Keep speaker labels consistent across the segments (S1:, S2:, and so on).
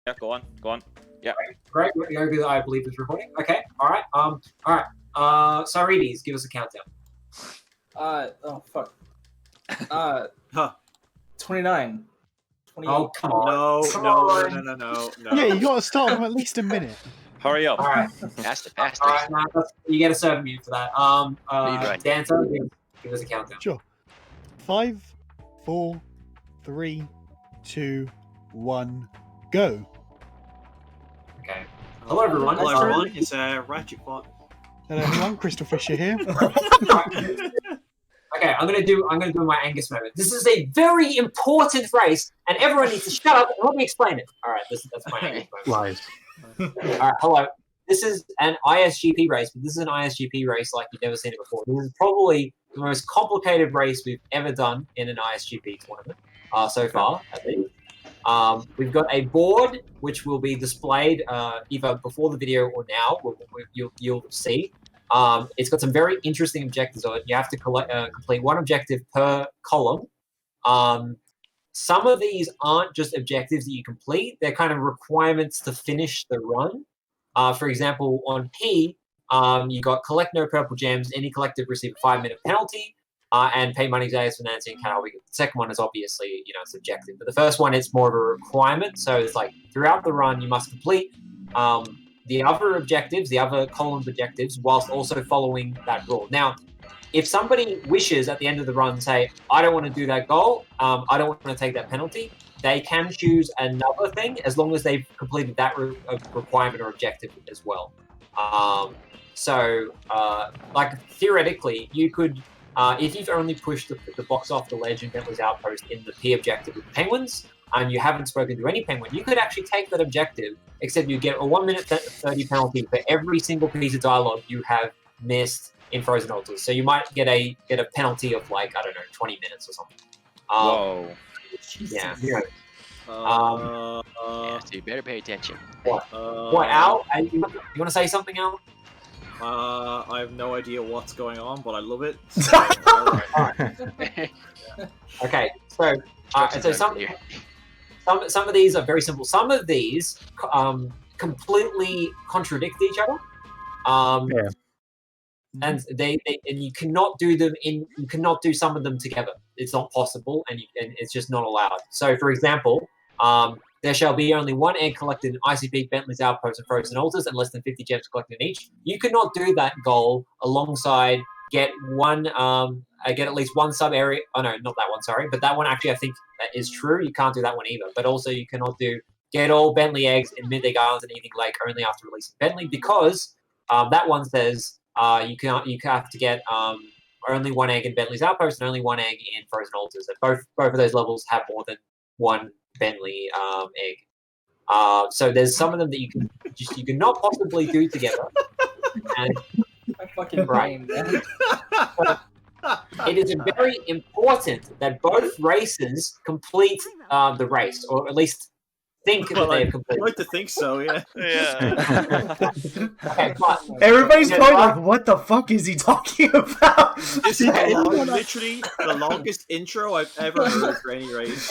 S1: Yeah, go on. Yeah.
S2: Great. Yoga, I believe, is recording. Okay. All right. Sarides, give us a countdown.
S3: Oh fuck. 29. 28.
S2: Oh, come on.
S4: No.
S5: Yeah, you got to start from at least a minute.
S1: Hurry up.
S2: All right.
S6: Faster.
S2: All right, man. You get a serve mute for that. Dancer, give us a countdown.
S5: Sure. 5, 4, 3, 2, 1, go.
S2: Okay. Hello, everyone.
S4: Hello, everyone. It's Ratchet Pot.
S5: Hello, everyone. Crystal Fisher here.
S2: Okay, I'm gonna do my Angus moment. This is a very important race, and everyone needs to shut up and let me explain it. All right, that's my Angus moment.
S7: Lies.
S2: All right, hello. This is an ISGP race, but this is an ISGP race like you've never seen it before. This is probably the most complicated race we've ever done in an ISGP tournament so far, at least. We've got a board which will be displayed either before the video or now. You'll see. It's got some very interesting objectives on it. You have to complete one objective per column. Some of these aren't just objectives that you complete. They're kind of requirements to finish the run. For example, on P, you got collect no purple gems. Any collected receive a 5-minute penalty. And pay money to financing. The second one is obviously, subjective. But the first one, it's more of a requirement. So it's like throughout the run, you must complete the other objectives, the other column objectives, whilst also following that rule. Now, if somebody wishes at the end of the run, say, I don't want to do that goal, I don't want to take that penalty, they can choose another thing as long as they've completed that requirement or objective as well. Theoretically, you could, if you've only pushed the box off the ledge and Bentley's Outpost in the P objective with the Penguins, and you haven't spoken to any Penguin, you could actually take that objective, except you get a 1-minute 30 penalty for every single piece of dialogue you have missed in Frozen Altars. So you might get a penalty of 20 minutes or something.
S1: Whoa.
S2: Yeah.
S6: So you better pay attention.
S2: What, Al? You want to say something, Al?
S4: I have no idea what's going on, but I love it.
S2: Okay, so some of these are very simple. Some of these completely contradict each other. And you cannot do them you cannot do some of them together. It's not possible, and it's just not allowed. So, for example, there shall be only 1 egg collected in ICP, Bentley's Outpost, and Frozen Altars, and less than 50 gems collected in each. You could not do that goal alongside get at least one sub area. Oh no, not that one. Sorry, but that one actually I think that is true. You can't do that one either. But also you cannot do get all Bentley eggs in Midday Islands and Evening Lake only after releasing Bentley, because that one says you have to get only 1 egg in Bentley's Outpost and only 1 egg in Frozen Altars. And both of those levels have more than 1 Bentley egg. So there's some of them that you cannot possibly do together. And
S3: My fucking brain, man.
S2: it is very important that both races complete the race, or at least think that they have completed.
S4: I like to think so, yeah.
S2: Okay, but
S7: Everybody's probably like, what the fuck is he talking about?
S4: This is literally the longest intro I've ever heard for any race.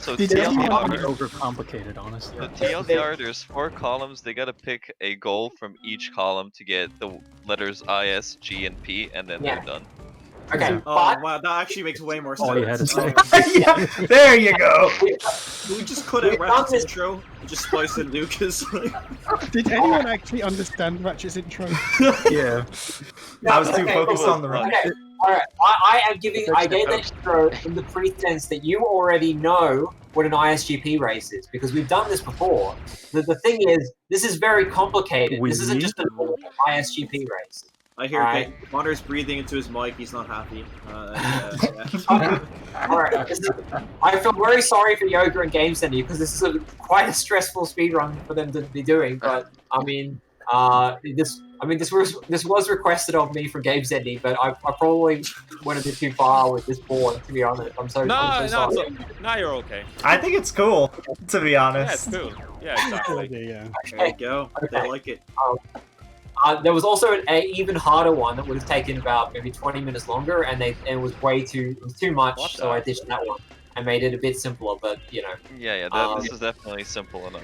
S7: So
S5: Did
S7: TLDR,
S5: anyone-
S7: overcomplicated, honestly.
S8: The TLDR, there's 4 columns. They gotta pick a goal from each column to get the letters I, S, G, and P, and then they're done.
S2: okay,
S4: Oh
S2: but
S4: wow, that actually makes way more sense.
S7: All you had to say.
S2: yeah,
S7: There you go.
S4: We just cut out
S2: We've done
S4: Ratchet's
S2: this-
S4: intro and just spliced in Lucas.
S5: Did anyone actually understand Ratchet's intro?
S7: Yeah. I was too focused on the run.
S2: Okay, all right. I gave that intro in the pretense that you already know what an ISGP race is, because we've done this before. The thing is, this is very complicated. This isn't just a normal ISGP race.
S4: I hear Connor's breathing into his mic. He's not happy. Yeah.
S2: All right. I feel very sorry for Yoga and GameSendy, because this is quite a stressful speedrun for them to be doing. But I mean, this was requested of me from GameSendy, but I probably went a bit too far with this board, to be honest. I'm so sorry.
S1: No, you're okay.
S7: I think it's cool, to be
S1: Yeah,
S7: honest.
S1: it's cool. Yeah, exactly.
S5: Yeah.
S4: There you go. I like it.
S2: There was also an even harder one that would have taken about maybe 20 minutes longer, and it was too much, so I ditched that one. and made it a bit simpler, but you know.
S8: Yeah, this is definitely simple enough.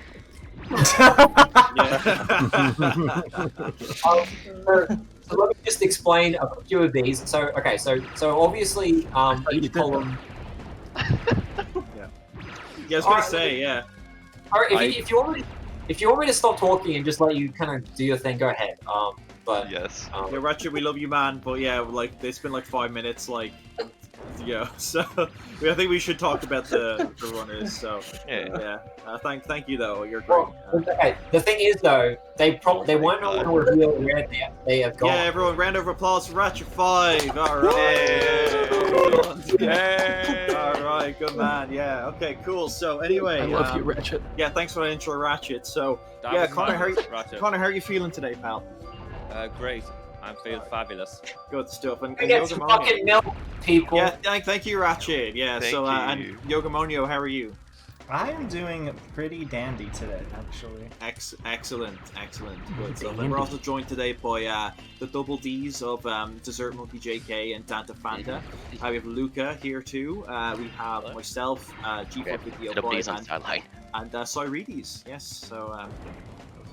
S2: So let me just explain a few of these. So okay, so obviously each column.
S4: Yeah, I was gonna say, yeah.
S2: All right, if you want me to stop talking and just let you kind of do your thing, go ahead. But
S8: Yes.
S4: Yeah, Ratchet, we love you, man. But yeah, like it's been like 5 minutes, like. Yeah, so I think we should talk about the runners. So yeah. Thank you though. You're great.
S2: Okay. The thing is though, they won't know when to reveal where they have gone.
S4: Yeah, everyone, round of applause for Ratchet 5. All right.
S1: Hey.
S4: All right, good man. Yeah. Okay, cool. So anyway,
S3: I love you, Ratchet.
S4: Yeah, thanks for the intro, Ratchet. So
S1: That
S4: yeah,
S1: was
S4: Connor,
S1: Ratchet.
S4: how are you feeling today, pal?
S1: Great. I'm feeling fabulous.
S4: Good stuff. And
S2: Get some
S4: Yogamoanyo.
S2: fucking milk, people.
S4: Yeah, thank you, Ratchet. Yeah.
S8: Thank
S4: so
S8: you.
S4: and Yogamoanyo, how are you?
S7: I am doing pretty dandy today, actually.
S4: Excellent. Good stuff. And we're also joined today by the double Ds of Dessert Monkey JK and Danta Fanta. We have Luca here too. We have myself, G4 Video Boy, and Cyrides. Yes. So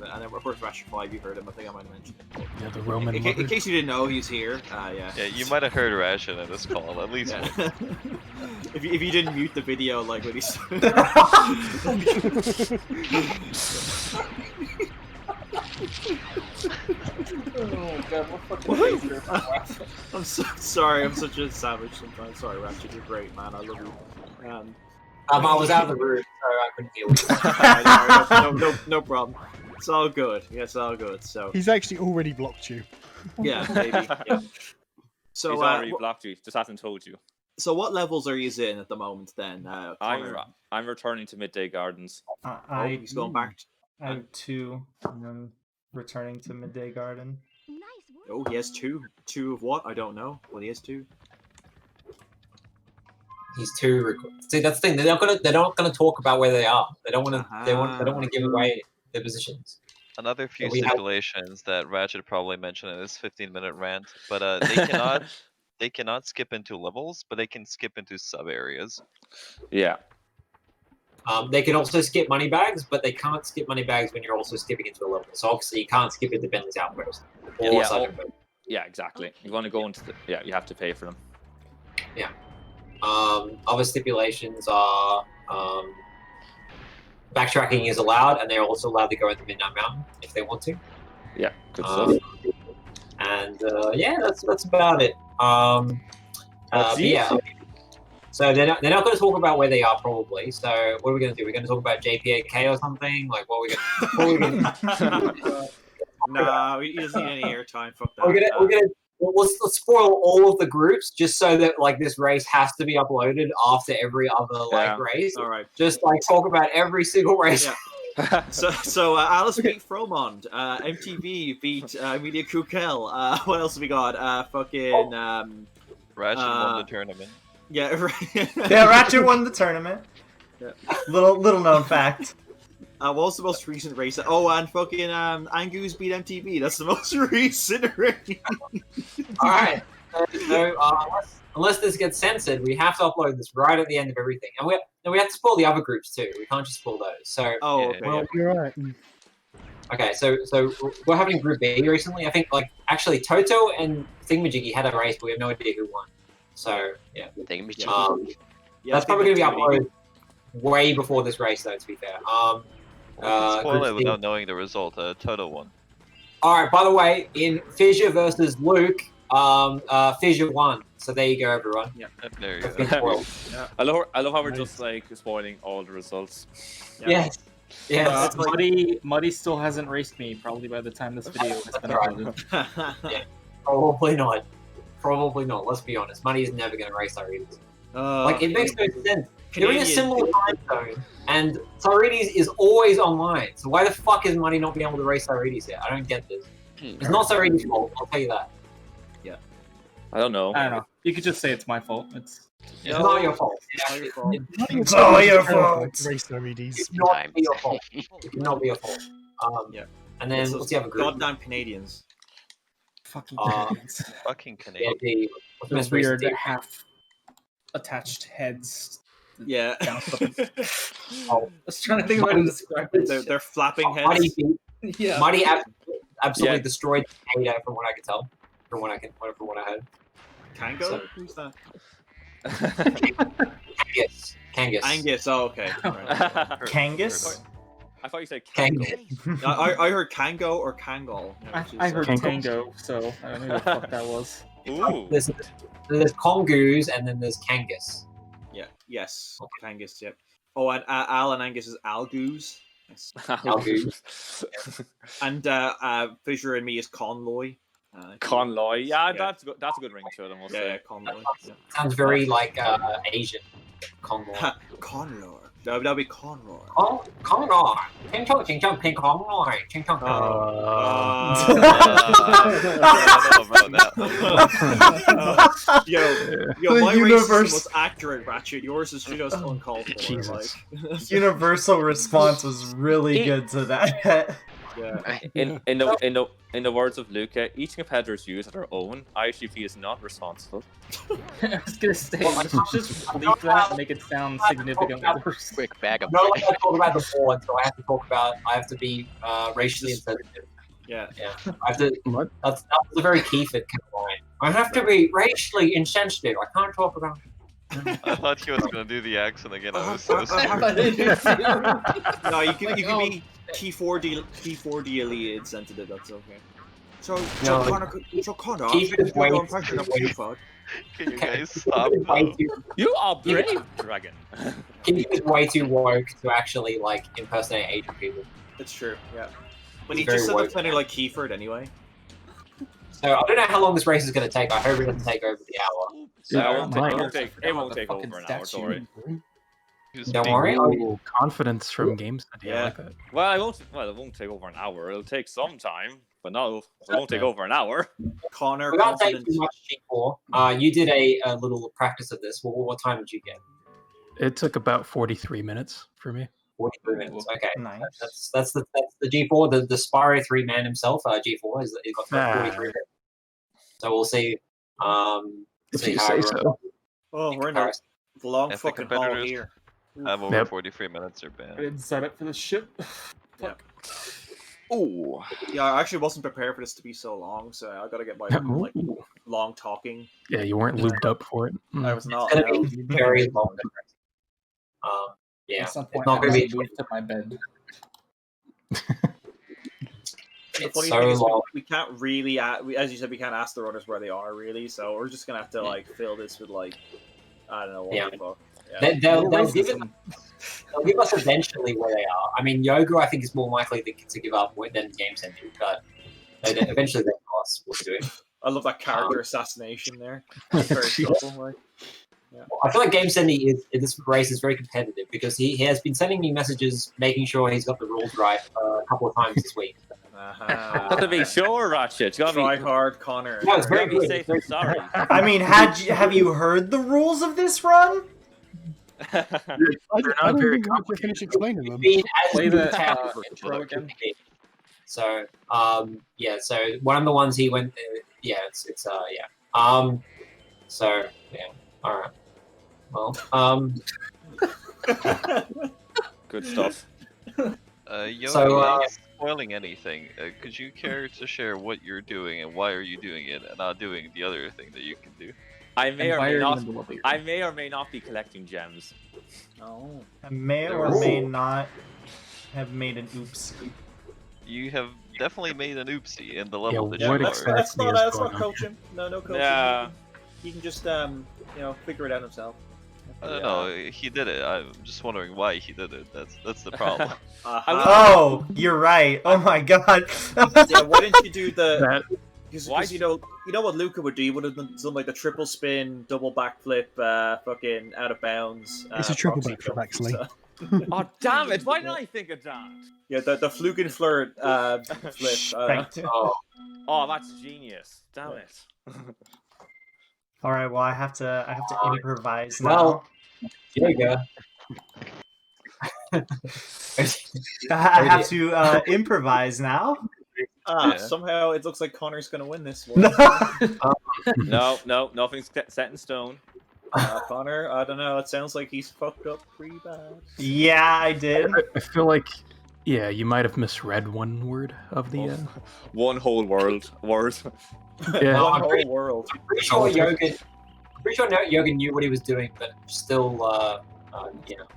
S4: and then of course Ratchet 5. You heard him. I think I might have mentioned it.
S5: Yeah, the Roman
S4: In case you didn't know, he's here. Yeah.
S8: Yeah, you might have heard Ration in this call, at least
S4: Yeah.
S8: once.
S4: if you didn't mute the video, like when he
S3: Oh god, what fucking
S4: I'm so sorry. I'm such a savage sometimes. Sorry, Ratchet. You're great, man. I love you.
S2: I was out of the room, so I couldn't deal with it.
S4: No problem. It's all good. Yeah, it's all good. So
S5: He's actually already blocked you.
S4: yeah, maybe. Yeah. So
S1: He's already blocked you. Just hasn't told you.
S4: So what levels are you in at the moment then?
S1: I'm returning to Midday Gardens.
S4: He's going back.
S7: I have 2, and then returning to Midday Garden.
S4: Oh, he has 2. 2 of what? I don't know. Well, he has 2.
S2: He's too. See, that's the thing. They're not gonna talk about where they are. They don't want to. They don't want to give away their positions.
S8: Another few
S2: We have-
S8: stipulations that Ratchet probably mentioned in his 15-minute rant, but they cannot skip into levels, but they can skip into sub areas.
S1: Yeah.
S2: They can also skip money bags, but they can't skip money bags when you're also skipping into a level. So obviously you can't skip it to Bentley's Outpost.
S1: Yeah, exactly. You want to go into you have to pay for them.
S2: Yeah. Other stipulations are backtracking is allowed, and they're also allowed to go into Midnight Mountain if they want to.
S1: Yeah, good stuff.
S2: And yeah, that's about it. But yeah. So they're not going to talk about where they are probably. So what are we going to do? We're going to talk about JPAK or something. Like what are we going to?
S4: Nah, he doesn't need any airtime. Fuck that.
S2: Let's spoil all of the groups just so that like this race has to be uploaded after every other race.
S4: All right.
S2: Just like talk about every single race.
S4: Yeah. so Alice beat Fromond. MTV beat Media Kukel. What else have we got? Fucking
S8: Ratchet won the tournament.
S4: Yeah, right.
S7: Yeah, Ratchet won the tournament.
S4: Yeah.
S7: Little known fact.
S4: What was the most recent race? Oh, and fucking Angus beat MTV. That's the most recent race.
S2: All right. So unless this gets censored, we have to upload this right at the end of everything, and we have to spoil the other groups too. We can't just spoil those. So
S4: okay.
S2: well,
S5: You're right.
S2: okay. So we're having Group B recently. I think like actually Toto and Thingamajiggy had a race, but we have no idea who won. So yeah. That's probably going to be uploaded way before this race, though. To be fair.
S8: Spoil it without knowing the result. Toto won.
S2: All right. By the way, in Fissure versus Luke, Fissure won. So there you go, everyone.
S4: Yeah.
S8: There you go.
S1: I love how we're just like spoiling all the results.
S2: Yes. Yes.
S3: Muddy still hasn't raced me. Probably by the time this video has been uploaded.
S2: Probably not. Probably not. Let's be honest. Money is never going to race Cyrides. Like it makes no sense. They're in a similar time zone, and Cyrides is always online. So why the fuck is Money not being able to race Cyrides yet? I don't get this. It's not Cyrides' fault. I'll tell you that.
S4: Yeah.
S1: I don't know.
S3: I don't know. You could just say it's my fault. It's
S2: not your fault.
S7: It's all your fault.
S5: Race Cyrides.
S2: It's not your fault. It cannot be your fault.
S4: Yeah.
S2: And then what's the other group?
S4: Goddamn Canadians.
S3: fucking
S8: Fucking
S2: Yeah,
S8: Canadian.
S2: what's the
S3: those
S2: most recent
S3: weird
S2: team?
S3: half attached heads
S4: Yeah.
S3: bounced up. I
S2: Oh,
S3: was trying to think of how to describe it.
S4: They're flapping
S2: Muddy,
S4: heads.
S3: Yeah.
S2: Muddy absolutely
S1: Yeah.
S2: destroyed Ada from what I can tell. From what I heard.
S4: Kango?
S2: So-
S4: Who's that?
S2: Kangas.
S4: Angus. Oh, okay. Right.
S7: Kangas?
S1: I thought you said
S2: Kangas.
S1: Kango.
S4: I heard Kango or Kangol.
S3: I heard
S5: Kango.
S3: Tango, so I don't know who the fuck that was.
S1: Ooh.
S2: There's Kongus and then there's Kangas.
S4: Yeah. Yes. Kangus. Yep. Oh, and Al and Angus is Algoos. Yes. And Fisher and me is Conloy.
S1: Conloy. Yeah,
S4: Yeah.
S1: that's a good ring to it, I must
S4: Yeah,
S1: say.
S4: Conloy. Yeah.
S2: Sounds very like Asian. Conroy.
S4: Conlor. That'll be Conroy.
S2: Oh, Conroy. Ching chong ching chong ping Conroy. Ching chong.
S4: Yo, my race is the most accurate, Ratchet. Yours is just uncalled for.
S5: Jesus.
S4: Like.
S7: Universal response was really good to that.
S4: Yeah.
S1: In the words of Luca, each competitor's views are their own. ISGP is not responsible.
S3: I was gonna say, let's just leave that and make it sound significantly worse.
S6: Quick bag of
S2: No, I have to talk about the board, so I have to be racially insensitive.
S4: Yeah.
S2: Yeah, I have to.
S5: What?
S2: That was a very Keith kind of line. I have to be racially insensitive. I can't talk about.
S8: I thought he was gonna do the accent again. I was so scared.
S4: No, you can be T4D elite insensitive. That's okay. So Connor,
S2: Keith is way
S4: your impression of you, fuck.
S8: Can you guys stop though?
S1: You are brave, Dragon.
S2: Keith is way too woke to actually like impersonate Asian people.
S4: It's true. Yeah. But
S2: He's
S4: he just said
S2: very
S4: it's kind of like Keyford anyway.
S2: So I don't know how long this race is going to take. I hope it doesn't take over the hour.
S1: So
S5: Yeah,
S1: it won't
S5: mine.
S1: take over an hour, don't worry.
S8: He was
S2: Don't
S8: being
S2: worry.
S5: Ooh, confidence from GameSendy.
S4: Yeah.
S5: I like that.
S1: Well, it won't take over an hour. It'll take some time, but no, it won't take over an hour.
S4: Connor,
S2: Without taking
S4: confidence.
S2: too much G4, you did a little practice of this. What time did you get?
S5: It took about 43 minutes for me.
S2: 43 minutes. Okay.
S7: Nice.
S2: That's the G4. The Spyro 3-man himself, G4, is he's got 43 minutes. So we'll see.
S5: If
S2: See
S5: you
S2: how
S5: say
S2: everyone
S5: so.
S4: Oh, we're in a
S2: comparison.
S4: long
S8: If the
S4: fucking hall
S8: competitors
S4: here.
S8: have over
S5: Yep.
S8: 43 minutes are
S3: I
S8: banned.
S3: didn't sign up for this shit. Fuck.
S1: Ooh.
S4: Yeah, I actually wasn't prepared for this to be so long, so I gotta get my like
S5: Ooh.
S4: long talking.
S5: Yeah, you weren't lubed up for it.
S4: I was not.
S2: It's going
S4: no.
S2: to be very long. Yeah.
S3: At some
S2: It's
S3: point,
S2: not
S3: I
S2: going to be.
S3: might move to my bed.
S4: The
S2: It's
S4: funny
S2: so
S4: thing is,
S2: long.
S4: we can't really, as you said, we can't ask the runners where they are really. So we're just gonna have to like fill this with like, I don't know what
S2: Yeah.
S4: the fuck. Yeah.
S2: They'll give us eventually where they are. I mean, Yoga, I think, is more likely to give up than GameSendy, but eventually they'll tell us what to do.
S4: I love that character assassination there. It's very subtle, like.
S2: I feel like GameSendy this race is very competitive because he has been sending me messages making sure he's got the rules right a couple of times this week.
S1: Got to be sure, Ratchet. You gotta
S4: Try
S1: be,
S4: hard, Connor.
S2: No, it's
S1: you gotta
S2: very
S1: be
S2: good.
S1: safe and sorry.
S7: I mean, have you heard the rules of this run?
S5: They're I not don't very think we have to finish explaining them.
S2: Been as
S3: Play the
S2: good
S3: intro again.
S2: So yeah, so one of the ones he went yeah, so yeah, all right. Well,
S1: Good stuff.
S8: Yogi,
S2: So,
S8: spoiling anything, could you care to share what you're doing and why are you doing it and not doing the other thing that you can do?
S1: I may or
S3: Why
S1: may
S3: are you
S1: not.
S3: in the lobby?
S1: I may or may not be collecting gems.
S4: Oh.
S7: I may or
S2: Ooh.
S7: may not have made an oops.
S8: You have definitely made an oopsie in the level that
S5: Yeah,
S8: you
S5: what
S8: are.
S5: exactly
S4: That's
S5: is
S4: not
S5: going on?
S4: coaching. No coaching.
S1: Yeah.
S4: He can just figure it out himself.
S8: I don't know, he did it. I'm just wondering why he did it. That's the problem.
S7: Oh, you're right. Oh my god.
S4: Yeah, why didn't you do the?
S5: That
S4: Because
S1: Why-
S4: you know what Luca would do. He would have done like the triple spin, double backflip, fucking out of bounds.
S5: It's a triple
S4: proxy
S5: backflip,
S4: jump.
S5: actually.
S4: So-
S1: Oh damn it! Why didn't I think of that?
S4: yeah, the Flugenflirt flip.
S7: Right.
S2: oh,
S1: Oh, that's genius. Damn it.
S7: All right. Well, I have to improvise now.
S2: well, Yoga.
S7: I have to improvise now.
S8: Yeah.
S4: Somehow it looks like Connor's gonna win this one.
S1: No, nothing's set in stone.
S4: Connor, I don't know. It sounds like he's fucked up pretty bad.
S7: Yeah, I did.
S9: I feel like, yeah, you might have misread one word of the.
S1: One whole word.
S9: Yeah.
S4: One whole world.
S2: Pretty sure Yoga knew what he was doing, but still,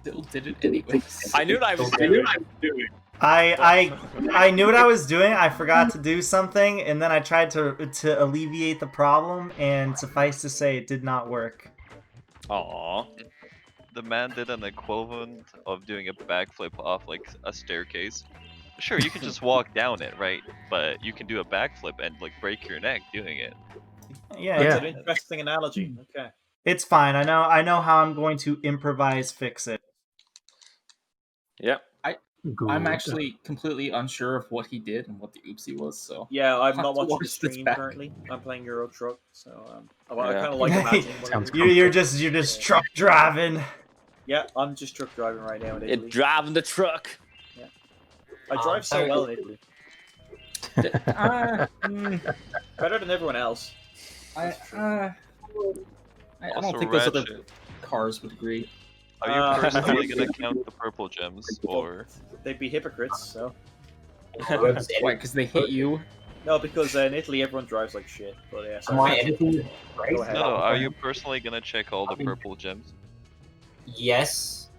S3: Still did it anyways.
S1: I knew what I was doing.
S7: I knew what I was doing. I forgot to do something, and then I tried to alleviate the problem, and suffice to say, it did not work.
S1: Aww.
S8: The man did an equivalent of doing a backflip off like a staircase. Sure, you can just walk down it, right? But you can do a backflip and like break your neck doing it.
S7: Yeah,
S4: That's an interesting analogy. Okay.
S7: it's fine. I know how I'm going to improvise fix it.
S1: Yeah.
S3: I'm actually completely unsure of what he did and what the oopsie was. So
S4: Yeah, I'm
S3: Have
S4: not
S3: to
S4: watching the
S3: watch this
S4: stream
S3: back.
S4: currently. I'm playing Euro Truck, so I
S1: Yeah.
S4: kind of like imagining what
S9: Sounds
S4: it is.
S7: You're just truck driving.
S4: Yeah, I'm just truck driving right now in Italy.
S1: It driving the truck.
S4: I drive so
S2: so-
S4: well in Italy. Better than everyone else.
S3: I
S8: Also
S3: don't think those other
S8: Ratchet.
S3: cars would agree.
S8: Are you personally gonna count the purple gems, or
S4: They'd be hypocrites, so.
S3: Why? Because they hit you.
S4: No, because in Italy everyone drives like shit. But yeah,
S2: Am I
S4: sorry.
S2: editing this race?
S4: Go ahead.
S8: no? Are you personally gonna check all the purple gems?
S2: Yes.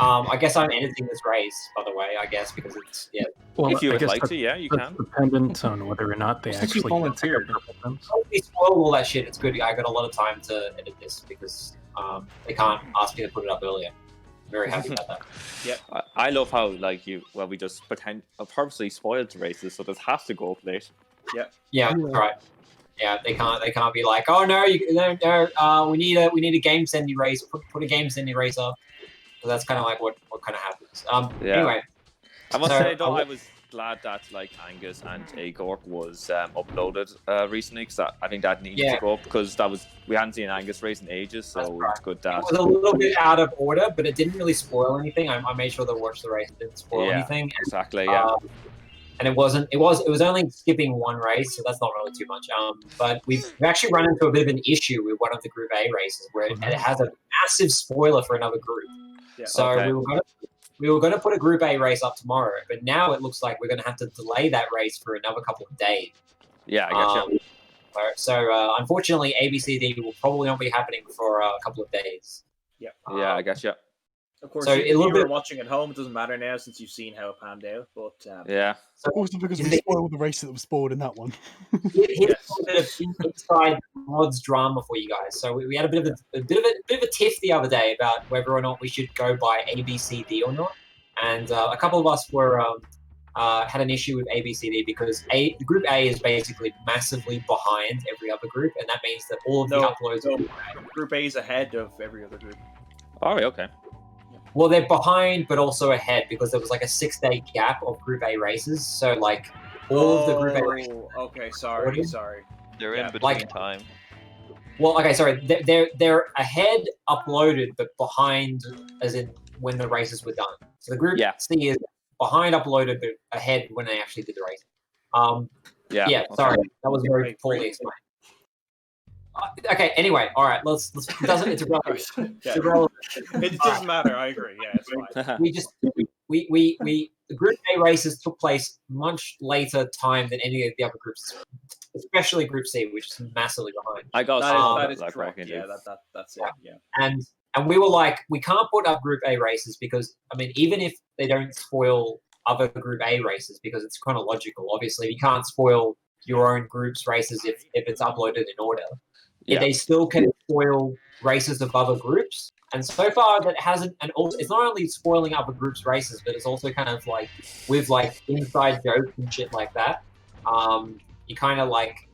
S2: I guess I'm editing this race, by the way. I guess because it's
S9: Well,
S1: If you
S9: I
S1: would
S9: guess
S1: like
S9: that-
S1: to, yeah, you
S9: that's
S1: can.
S9: dependent on whether or not they
S3: Well, since you
S9: actually
S3: volunteered.
S2: If we spoil all that shit, it's good. I got a lot of time to edit this because they can't ask me to put it up earlier. I'm very happy about that.
S1: I love how we just purposely spoiled the races, so this has to go up late.
S2: Yeah, that's right. Yeah, they can't be like, oh no, we need a game sending race. Put a game sending race up. So that's kind of like what kind of happens.
S1: Yeah.
S2: Anyway,
S1: I must
S2: So,
S1: say though,
S2: I
S1: I was glad that Angus and Agork was uploaded recently, because I think that needed
S2: Yeah.
S1: to go up, because we hadn't seen Angus race in ages, so
S2: That's right.
S1: it's good
S2: it
S1: that.
S2: was a little bit out of order, but it didn't really spoil anything. I made sure to watch the race. It didn't spoil
S1: Yeah.
S2: anything.
S1: Exactly, yeah.
S2: And it was only skipping one race, so that's not really too much. But we've actually run into a bit of an issue with one of the Group A races where it has a massive spoiler for another group.
S4: Yeah.
S2: So
S1: Okay.
S2: we were gonna put a Group A race up tomorrow, but now it looks like we're gonna have to delay that race for another couple of days.
S1: Yeah, I guess, yeah.
S2: So unfortunately, ABCD will probably not be happening for a couple of days.
S4: Yeah.
S1: Yeah, I guess, yeah.
S4: Of course,
S2: So
S4: if
S2: a little
S4: you were
S2: bit-
S4: watching at home, it doesn't matter now since you've seen how it panned out. But
S1: Yeah.
S2: So
S5: Also because we spoiled the race that was spoiled in that one.
S2: here's
S4: Yes.
S2: a bit of inside mods drama for you guys. So we had a bit of a tiff the other day about whether or not we should go by ABCD or not, and a couple of us were had an issue with ABCD because the Group A is basically massively behind every other group, and that means that all of the uploads.
S4: Group A is ahead of every other group.
S1: All right, okay.
S2: Well, they're behind, but also ahead because there was like a 6-day gap of Group A races. So like all of the Group A races.
S4: Okay, sorry.
S8: They're
S4: Yeah,
S8: in between
S2: like-
S8: time.
S2: Well, okay, sorry. They're ahead uploaded, but behind as in when the races were done. So the Group
S1: Yeah.
S2: C is behind uploaded, but ahead when they actually did the race.
S1: Yeah.
S2: Yeah,
S1: okay.
S2: sorry, that was very
S4: Wait,
S2: poorly
S4: wait.
S2: explained. Okay. Anyway, all right. Let's. It doesn't. It's irrelevant.
S4: Yeah.
S2: It's irrelevant.
S4: It doesn't matter. I agree. Yeah, it's fine.
S2: We the Group A races took place much later time than any of the other groups, especially Group C, which is massively behind.
S1: I got
S4: That is
S1: like
S4: correct.
S1: correct.
S4: Yeah, that's it. Yeah.
S2: And we were like, we can't put up Group A races because I mean, even if they don't spoil other Group A races, because it's chronological. Obviously, you can't spoil your own group's races if it's uploaded in order.
S1: Yeah.
S2: They still can spoil races of other groups. And so far, that hasn't. And also, it's not only spoiling other groups' races, but it's also kind of like with like inside jokes and shit like that. You kind of like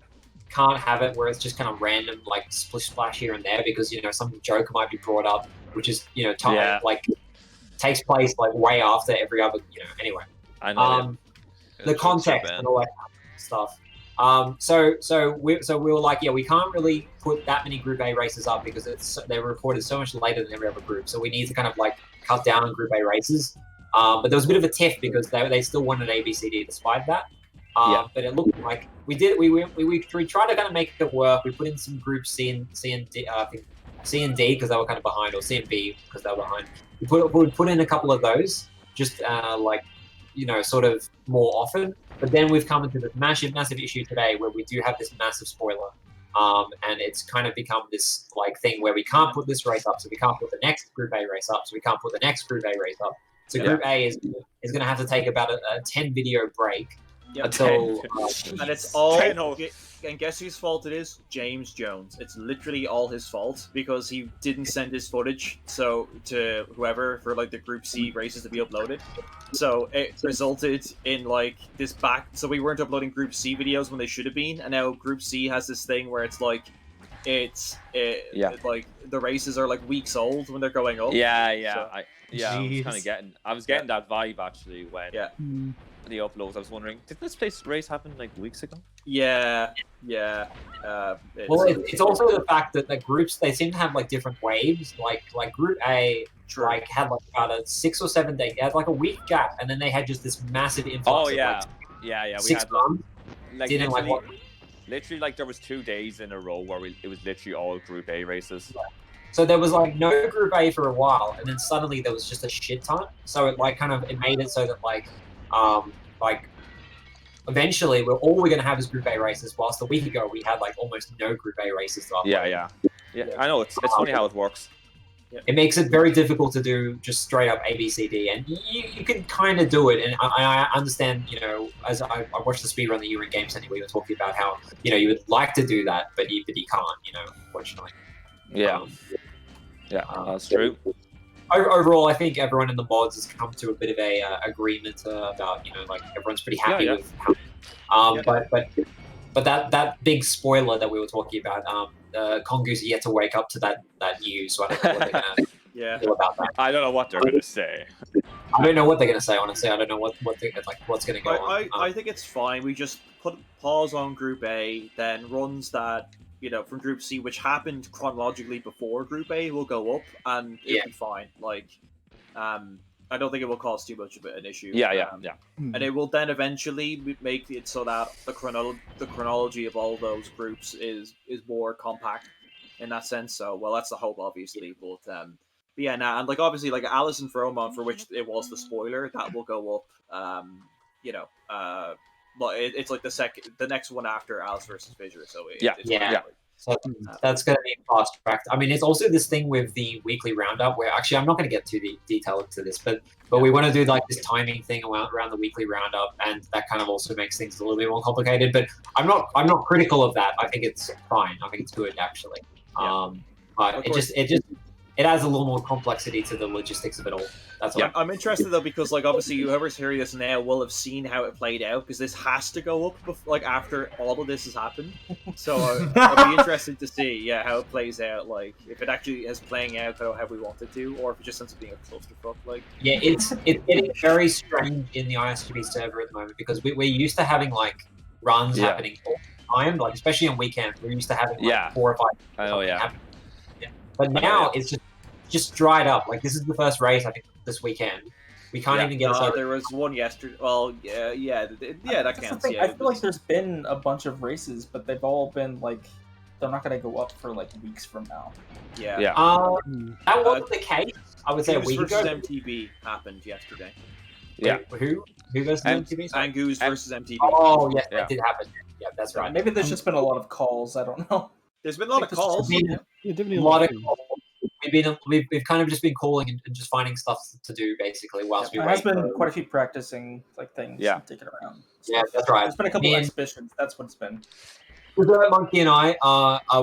S2: can't have it where it's just kind of random, like splish splash here and there, because some joke might be brought up, which is time
S1: Yeah.
S2: like takes place like way after every other. Anyway,
S1: I know.
S2: the context and all that kind of stuff. So we were like, yeah, we can't really put that many Group A races up because they're recorded so much later than every other group. So we need to kind of like cut down on Group A races. But there was a bit of a tiff because they still wanted ABCD despite that.
S1: Yeah.
S2: But it looked like we tried to kind of make it work. We put in some Group C and D, C and D because they were kind of behind, or C and B because they were behind. We put in a couple of those, just like, you know, sort of more often. But then we've come into this massive issue today where we do have this massive spoiler. And it's kind of become this like thing where we can't put this race up, so we can't put the next Group A race up, so we can't put the next Group A race up. So Group A is going to have to take about a 10 video break until.
S4: And it's all. And guess whose fault it is? James Jones. It's literally all his fault because he didn't send his footage to whoever for like the Group C races to be uploaded. So it resulted in like this back. So we weren't uploading Group C videos when they should have been, and now Group C has this thing where it's like, like the races are like weeks old when they're going up.
S1: Yeah.
S4: So,
S1: I was getting that vibe actually when the uploads. I was wondering, did this race happen like weeks ago?
S4: Yeah.
S2: Well, it's also the fact that the groups, they seem to have like different waves. Like Group A like had like about a 6 or 7 day, had like a week gap, and then they had just this massive influx.
S1: Oh yeah,
S2: of,
S1: yeah. We
S2: 6
S1: had
S2: months.
S1: like literally like there was 2 days in a row where it was literally all Group A races.
S2: Yeah. So there was like no Group A for a while, and then suddenly there was just a shit ton. So it like it made it so that like eventually all we're going to have is Group A races, whilst a week ago we had like almost no Group A races to upload.
S1: Yeah. I know it's funny how it works.
S2: It makes it very difficult to do just straight up A, B, C, D, and you can kind of do it. And I understand, you know, as I watched the speedrun that you were in Gamesendy, we were talking about how, you know, you would like to do that, but you can't, you know, unfortunately.
S1: Yeah, that's true.
S2: Overall, I think everyone in the mods has come to a bit of a agreement about, you know, like everyone's pretty happy with how. But that big spoiler that we were talking about, Kongu's yet to wake up to that news, so I don't know what they're gonna feel about that.
S1: I don't know what they're gonna say.
S2: I don't know what they're gonna say, honestly. I don't know what's gonna go on.
S4: I think it's fine. We just put pause on Group A, then runs that, you know, from Group C, which happened chronologically before Group A, will go up, and it'll be fine. Like, I don't think it will cause too much of an issue.
S1: Yeah.
S4: And it will then eventually make it so that the chronology of all those groups is more compact in that sense. So, well, that's the hope, obviously. But yeah, and like obviously, like Alice and Fromon, for which it was the spoiler, that will go up. You know, but it's like the next one after Alice versus Fissure. So So that's going to be fast tracked. I mean, it's also this thing with the weekly roundup where actually I'm not going to get too detailed into this, but we want to do like this timing thing around the weekly roundup, and that kind of also makes things a little bit more complicated. But I'm not critical of that. I think it's fine. I think it's good actually. But it adds a little more complexity to the logistics of it all. That's all. I'm interested though, because like obviously whoever's hearing this now will have seen how it played out, because this has to go up like after all of this has happened. So I'll be interested to see how it plays out, like if it actually is playing out how we want it to, or if it just ends up being a clusterfuck. Like
S2: it's getting very strange in the ISGP server at the moment, because we're used to having like runs happening all the time, like especially on weekends. We're used to having like 4 or 5. Happening. But now it's just dried up. Like this is the first race I think this weekend. We can't even get.
S4: There was one yesterday. Well, that counts.
S3: I feel like there's been a bunch of races, but they've all been like they're not going to go up for like weeks from now.
S4: Yeah.
S2: That wasn't the case. I would say a week ago.
S4: MTB happened yesterday.
S2: Yeah. Who versus MTB?
S4: Angus versus MTB.
S2: Oh yes, that did happen. Yeah, that's right.
S3: Maybe there's just been a lot of calls. I don't know.
S4: There's been a lot of calls.
S5: A
S2: lot of calls. We've kind of just been calling and just finding stuff to do basically whilst we wait.
S3: There has been quite a few practicing like things and taking around.
S2: Yeah, that's right.
S3: There's been a couple of exhibitions. That's what it's been.
S2: Monkey and I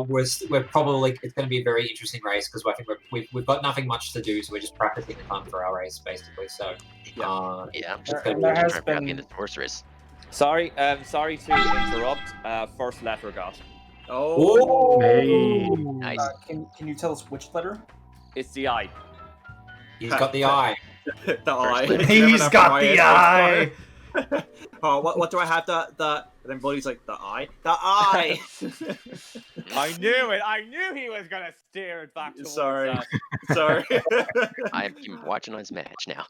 S2: we're probably, it's going to be a very interesting race, because I think we've got nothing much to do, so we're just practicing the fun for our race basically. So
S6: I'm just
S3: there has been
S6: in the horse race.
S1: Sorry to interrupt. First letter got.
S2: Oh,
S9: hey.
S6: Nice.
S3: Can you tell us which letter?
S1: It's the I.
S2: He's got the eye.
S4: The eye.
S7: He's got the eye.
S4: Oh, what do I have? And then Buddy's like, the eye? The eye!
S1: I knew it! I knew he was gonna steer it back towards
S4: Sorry.
S1: that.
S6: I'm watching on his match now.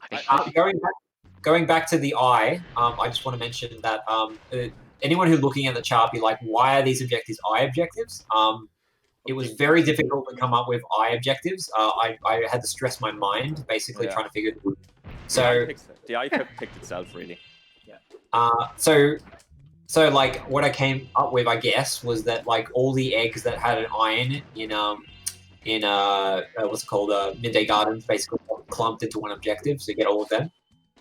S2: Going back to the eye, I just want to mention that anyone who's looking at the chart be like, why are these objectives eye objectives? it was very difficult to come up with eye objectives. I had to stress my mind basically trying to figure it out. So
S1: the eye picked itself really.
S2: So like what I came up with, I guess, was that like all the eggs that had an eye in it in what's it called, Midday Gardens, basically clumped into one objective, so you get all of them.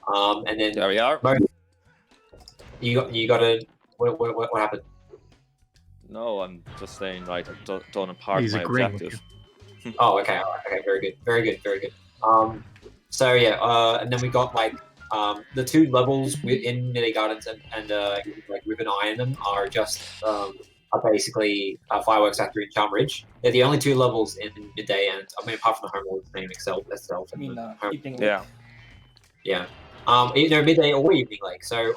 S2: And then
S1: there we are.
S2: You got to what happened?
S1: No, I'm just saying, right, I've done a part of my objective.
S2: Oh, okay, all right, okay, very good. So yeah, and then we got like the 2 levels in Midday Gardens and like with an eye in them are just are basically Fireworks Factory and Charm Ridge. They're the only 2 levels in Midday, and I mean apart from the home world, the name itself.
S3: I mean, Evening
S1: yeah.
S2: Yeah. Midday or Evening Lake. So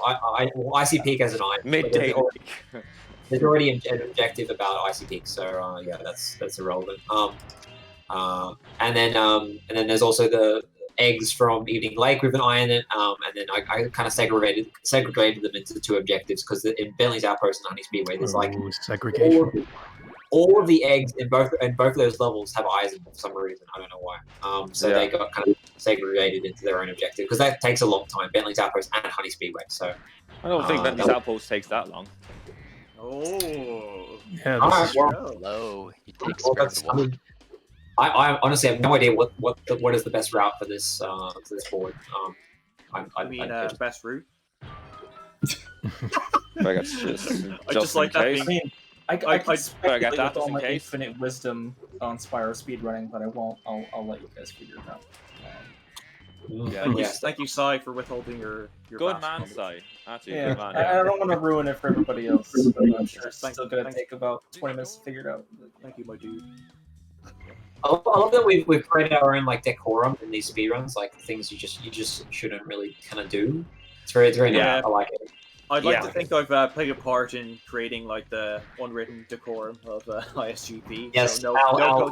S2: Icy Peak as an eye.
S1: Midday.
S2: There's already an objective about Icy Peak, so yeah, that's irrelevant. And then there's also the eggs from Evening Lake with an eye in it, and then I kind of segregated them into 2 objectives because in Bentley's Outpost and Honey Speedway, there's like
S9: segregation.
S2: All of the eggs in both of those levels have eyes in them for some reason. I don't know why. So they got kind of segregated into their own objective because that takes a long time. Bentley's Outpost and Honey Speedway. So
S1: I don't think Bentley's Outpost takes that long.
S8: Oh.
S9: Yeah.
S6: Hello. He takes Spyro.
S2: I honestly have no idea what is the best route for this board.
S4: I mean, best route.
S1: I
S4: just like that being.
S3: I can speculate
S1: that
S3: with all my
S1: case.
S3: infinite wisdom on Spyro speedrunning, but I won't. I'll let you guys figure it out.
S4: Thank you, Sai, for withholding your
S1: good man, Sai. Absolutely good man.
S3: I don't want to ruin it for everybody else, but I'm sure it's still going to take about 20 minutes to figure it out.
S4: Thank you, my dude.
S2: I love that we've created our own like decorum in these speedruns, like things you just shouldn't really kind of do. It's very nice. I like it.
S4: I'd like to think I've played a part in creating like the unwritten decorum of ISGP.
S2: Yes,
S4: so
S2: Al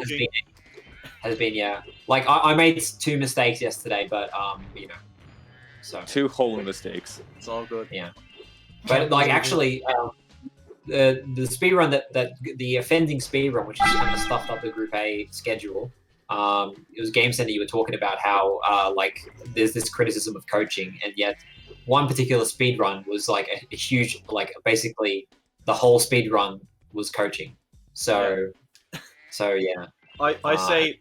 S2: has been yeah. Like I made 2 mistakes yesterday, but so
S1: 2 whole mistakes.
S4: It's all good.
S2: Yeah, but like actually, the speedrun that the offending speedrun, which is kind of stuffed up the Group A schedule. It was GameSender. You were talking about how like there's this criticism of coaching, and yet one particular speedrun was like a huge, like basically the whole speedrun was coaching. So yeah.
S4: I say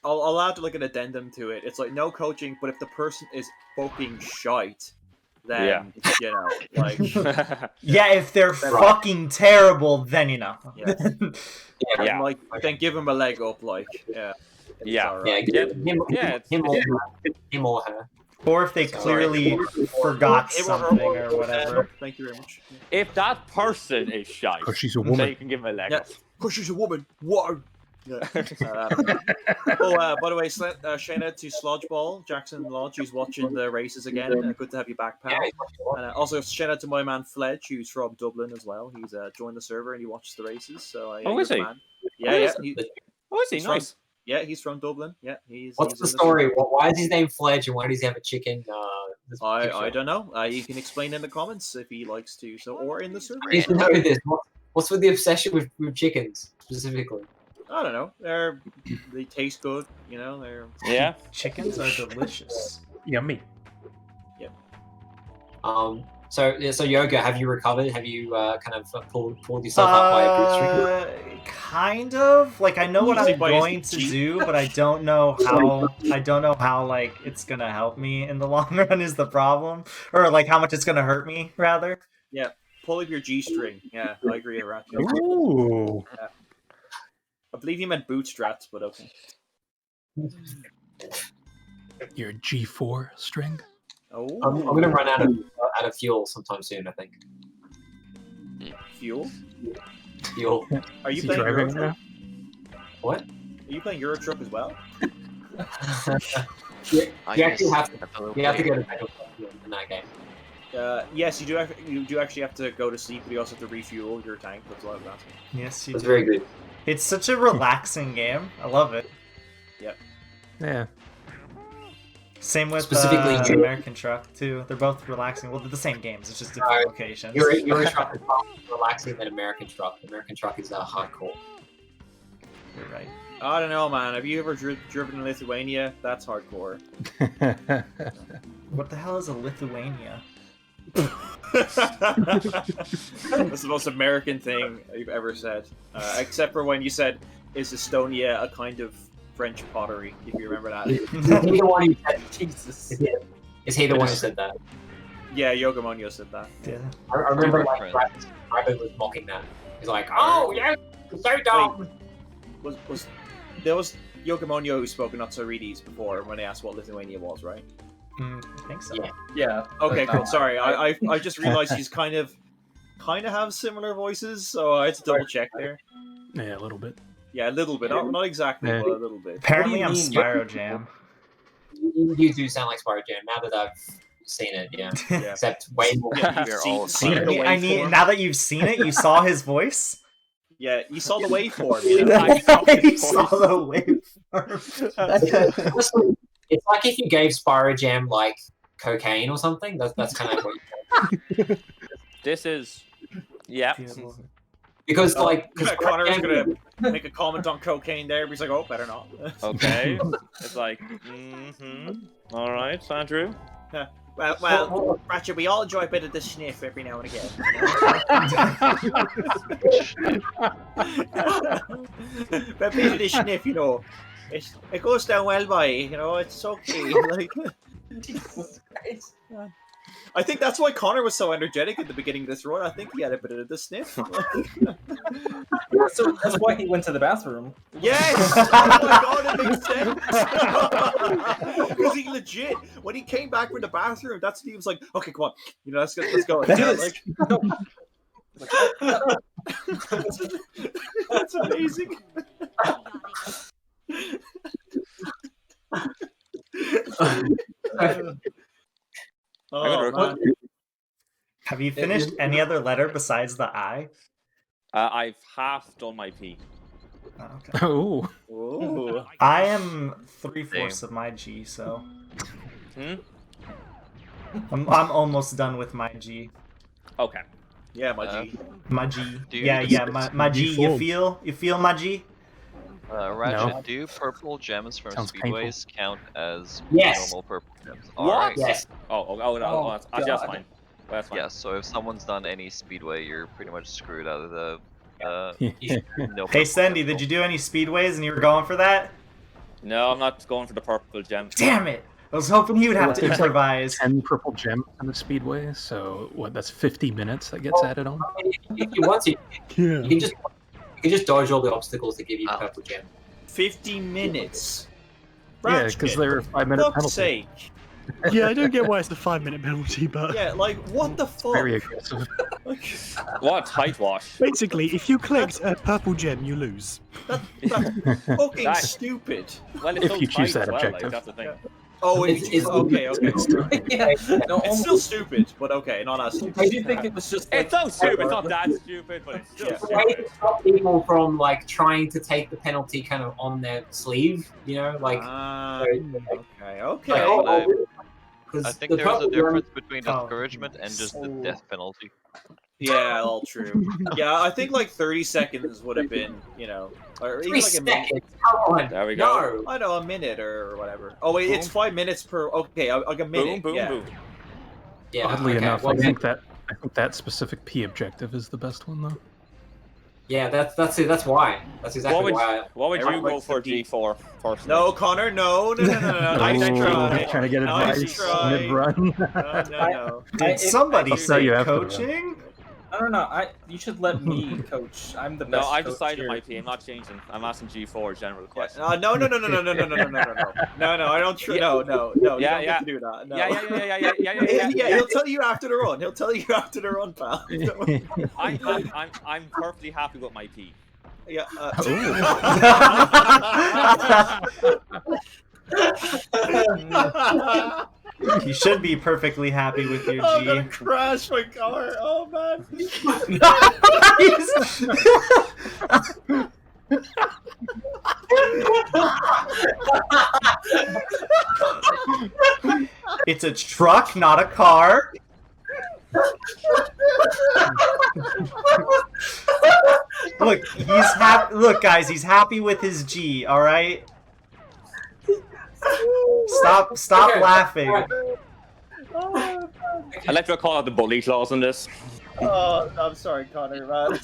S4: I'll add like an addendum to it. It's like no coaching, but if the person is fucking shite, then you know, like
S7: yeah, if they're fucking terrible, then you know.
S4: Yeah. Like then give him a leg up, like
S2: him or her.
S7: Or if they clearly forgot something or whatever.
S4: Thank you very much.
S1: If that person is shy,
S9: she's a woman.
S1: they can give him a leg.
S4: Yeah, because she's a woman. Whoa. Yeah. By the way, shout out to Slodgeball, Jackson Lodge, who's watching the races again. Good to have you back, pal. And also shout out to my man Fledge, who's from Dublin as well. He's joined the server and he watches the races. So
S1: is he?
S4: Man. Yeah.
S1: Is he? Nice.
S4: Yeah, he's from Dublin. Yeah,
S2: What's the story? Why is his name Fledge, and why does he have a chicken?
S4: I don't know. You can explain in the comments if he likes to. So, or in the server.
S2: You should know this. What's with the obsession with chickens specifically?
S4: I don't know. They taste good. You know,
S7: Chickens are delicious.
S9: Yummy.
S4: Yep.
S2: So Yoga, have you recovered? Have you kind of pulled yourself up by a bootstrap?
S7: Kind of. Like I know what I'm going to do, but I don't know how. I don't know how like it's gonna help me in the long run is the problem, or like how much it's gonna hurt me rather.
S4: Yeah, pull up your G-string. Yeah, I agree around.
S9: Ooh.
S4: Yeah. I believe you meant bootstraps, but okay.
S9: Your G4 string.
S4: Oh,
S2: I'm gonna run out of fuel sometime soon. I think.
S4: Fuel. Are you
S9: Is he
S4: playing
S9: driving
S4: Euro
S9: now?
S4: Truck?
S2: What?
S4: Are you playing Euro Truck as well?
S2: You actually have to go to bed in that game.
S4: Yes, you do actually have to go to sleep, but you also have to refuel your tank. That's what I was asking.
S7: Yes, you
S2: That's
S7: do.
S2: very good.
S7: It's such a relaxing game. I love it.
S4: Yep.
S9: Yeah.
S7: Same with
S2: Specifically,
S7: American Truck too. They're both relaxing. Well, they're the same games. It's just different locations.
S2: Euro Truck is far more relaxing than American Truck. American Truck is hardcore.
S7: You're right.
S4: I don't know, man. Have you ever driven in Lithuania? That's hardcore.
S7: What the hell is a Lithuania?
S4: That's the most American thing you've ever said. Except for when you said, is Estonia a kind of French pottery, if you remember that.
S2: Is he the one who said,
S3: Jesus.
S2: is he the one who said that?
S4: Yeah, Yogamoanyo said that.
S7: Yeah.
S2: I remember like
S8: Friends.
S2: Rabbit was mocking that. He's like, oh yeah, so dumb.
S4: There was Yogamoanyo who spoke in Not-So-Readies before when they asked what Lithuania was, right?
S7: I think so.
S2: Yeah.
S3: Yeah.
S4: Okay,
S3: but,
S4: cool. Sorry, I just realized he's kind of have similar voices, so I had to double check there.
S9: Yeah, a little bit.
S4: Yeah, a little bit, not exactly,
S9: Yeah.
S4: but a little bit.
S7: Apparently, I'm
S3: What do you mean?
S7: Spyro Jam.
S2: You do sound like Spyro Jam now that I've seen it. Yeah,
S4: Yeah.
S2: except way more.
S4: Yeah,
S8: We're
S4: you've
S8: all
S4: seen the
S7: I need.
S4: waveform.
S7: Now that you've seen it, you saw his voice.
S4: Yeah, you saw the waveform. You know?
S7: You saw the waveform.
S2: Honestly, it's like if you gave Spyro Jam like cocaine or something. That's kind of what you
S1: This is, yeah.
S2: because
S4: Connor's gonna make a comment on cocaine there, but he's like, oh, better not.
S1: Okay. It's like, all right, Andrew.
S4: Well, Ratchet, we all enjoy a bit of the sniff every now and again. But a bit of the sniff, you know, it goes down well by, you know, it's okay. Like, I think that's why Connor was so energetic at the beginning of this run. I think he had a bit of the sniff.
S3: So that's why he went to the bathroom.
S4: Yes! Oh my god, it makes sense! Because he legit, when he came back from the bathroom, that's when he was like, okay, come on, you know, let's go. Yeah, like, that's amazing. Oh, man.
S7: Have you finished any other letter besides the I?
S1: I've half done my P.
S7: Oh, okay.
S9: Oh.
S4: Ooh.
S7: I am 3/4 of my G, so I'm almost done with my G.
S1: Okay.
S4: Yeah, my G.
S7: My G.
S8: Dude,
S7: Yeah, my G. You feel my G?
S8: Ratchet,
S9: No.
S8: do purple gems from
S9: Sounds
S8: speedways count as
S2: Yes.
S8: normal purple gems?
S1: What?
S8: Alright.
S2: Yes.
S1: No, that's
S3: God.
S1: fine. That's fine.
S8: Yeah, so if someone's done any speedway, you're pretty much screwed out of the no
S7: Hey,
S8: purple
S7: Sendy,
S8: gem.
S7: did you do any speedways and you were going for that?
S1: No, I'm not going for the purple gem.
S7: Damn it! I was hoping he would have to
S9: There's like
S7: improvise.
S9: 10 purple gems on the speedway, so what? That's 50 minutes that gets added on.
S2: If you want to,
S5: Yeah.
S2: you can just dodge all the obstacles to give you the
S8: Oh.
S2: purple gem.
S4: 50 minutes.
S9: Yeah, because they're a 5-minute
S4: fuck's
S9: penalty.
S4: sake.
S5: Yeah, I don't get why it's a 5-minute penalty, but
S4: Yeah, like, what the fuck?
S9: Very aggressive.
S4: Like,
S1: What? Height wash.
S5: basically, if you collect a purple gem, you lose.
S4: that's fucking
S1: That-
S4: stupid.
S1: Well, it's
S9: If
S1: so
S9: you choose
S1: tight
S9: that
S1: as well,
S9: objective.
S1: Like, that's the thing.
S4: Oh,
S2: It's-
S4: okay.
S3: Yeah. No,
S4: It's still stupid, but okay, not as stupid.
S3: I do think it was just.
S1: It's so stupid. It's not that stupid, but it's still
S4: Yeah.
S2: It's a way
S1: stupid.
S2: to stop people from like trying to take the penalty kind of on their sleeve, you know, like.
S4: Ah,
S2: like,
S4: okay.
S2: like,
S8: I-
S2: 'cause
S8: I think
S2: the
S8: there's a
S2: purple gem-
S8: difference between
S7: Oh.
S8: discouragement and just the death penalty.
S4: Yeah, all true. Yeah, I think like 30 seconds would have been, you know, or even
S2: 3
S4: like a minute.
S2: seconds. Come on.
S1: There we go.
S2: No.
S4: I know, a minute or whatever. Oh wait, it's 5 minutes per. Okay, like a minute.
S1: Boom, boom,
S4: yeah.
S1: boom.
S2: Yeah.
S9: Oddly
S2: okay,
S9: enough,
S2: well,
S9: I think that specific P objective is the best one though.
S2: Yeah, that's it. That's why. That's exactly why.
S1: What would you
S4: Everyone
S1: go
S4: likes
S1: for
S4: the D.
S1: G4 personally?
S4: No, Connor, no. Nice
S9: Oh,
S4: try.
S9: trying to get
S4: Nice
S9: advice
S4: try.
S9: mid-run.
S4: No.
S7: Did somebody
S9: I'll tell
S7: say
S9: you after the
S7: coaching?
S3: I don't know. You should let me coach. I'm the best.
S1: No, I've
S3: coach
S1: decided
S3: here.
S1: my P. I'm not changing. I'm asking G4 general question.
S4: No, I don't. No. No, you
S1: Yeah,
S4: don't
S1: yeah.
S4: get to do that. No.
S1: Yeah.
S4: He'll tell you after the run. He'll tell you after the run, pal.
S1: I'm perfectly happy with my P.
S4: Yeah.
S7: You should be perfectly happy with your
S4: I'm
S7: G.
S4: gonna crash my car. Oh man.
S7: It's a truck, not a car. Look, he's happy. Look, guys, he's happy with his G. All right. Stop laughing.
S1: I'd like to call out the bully clause on this.
S3: Oh, I'm sorry, Connor, man.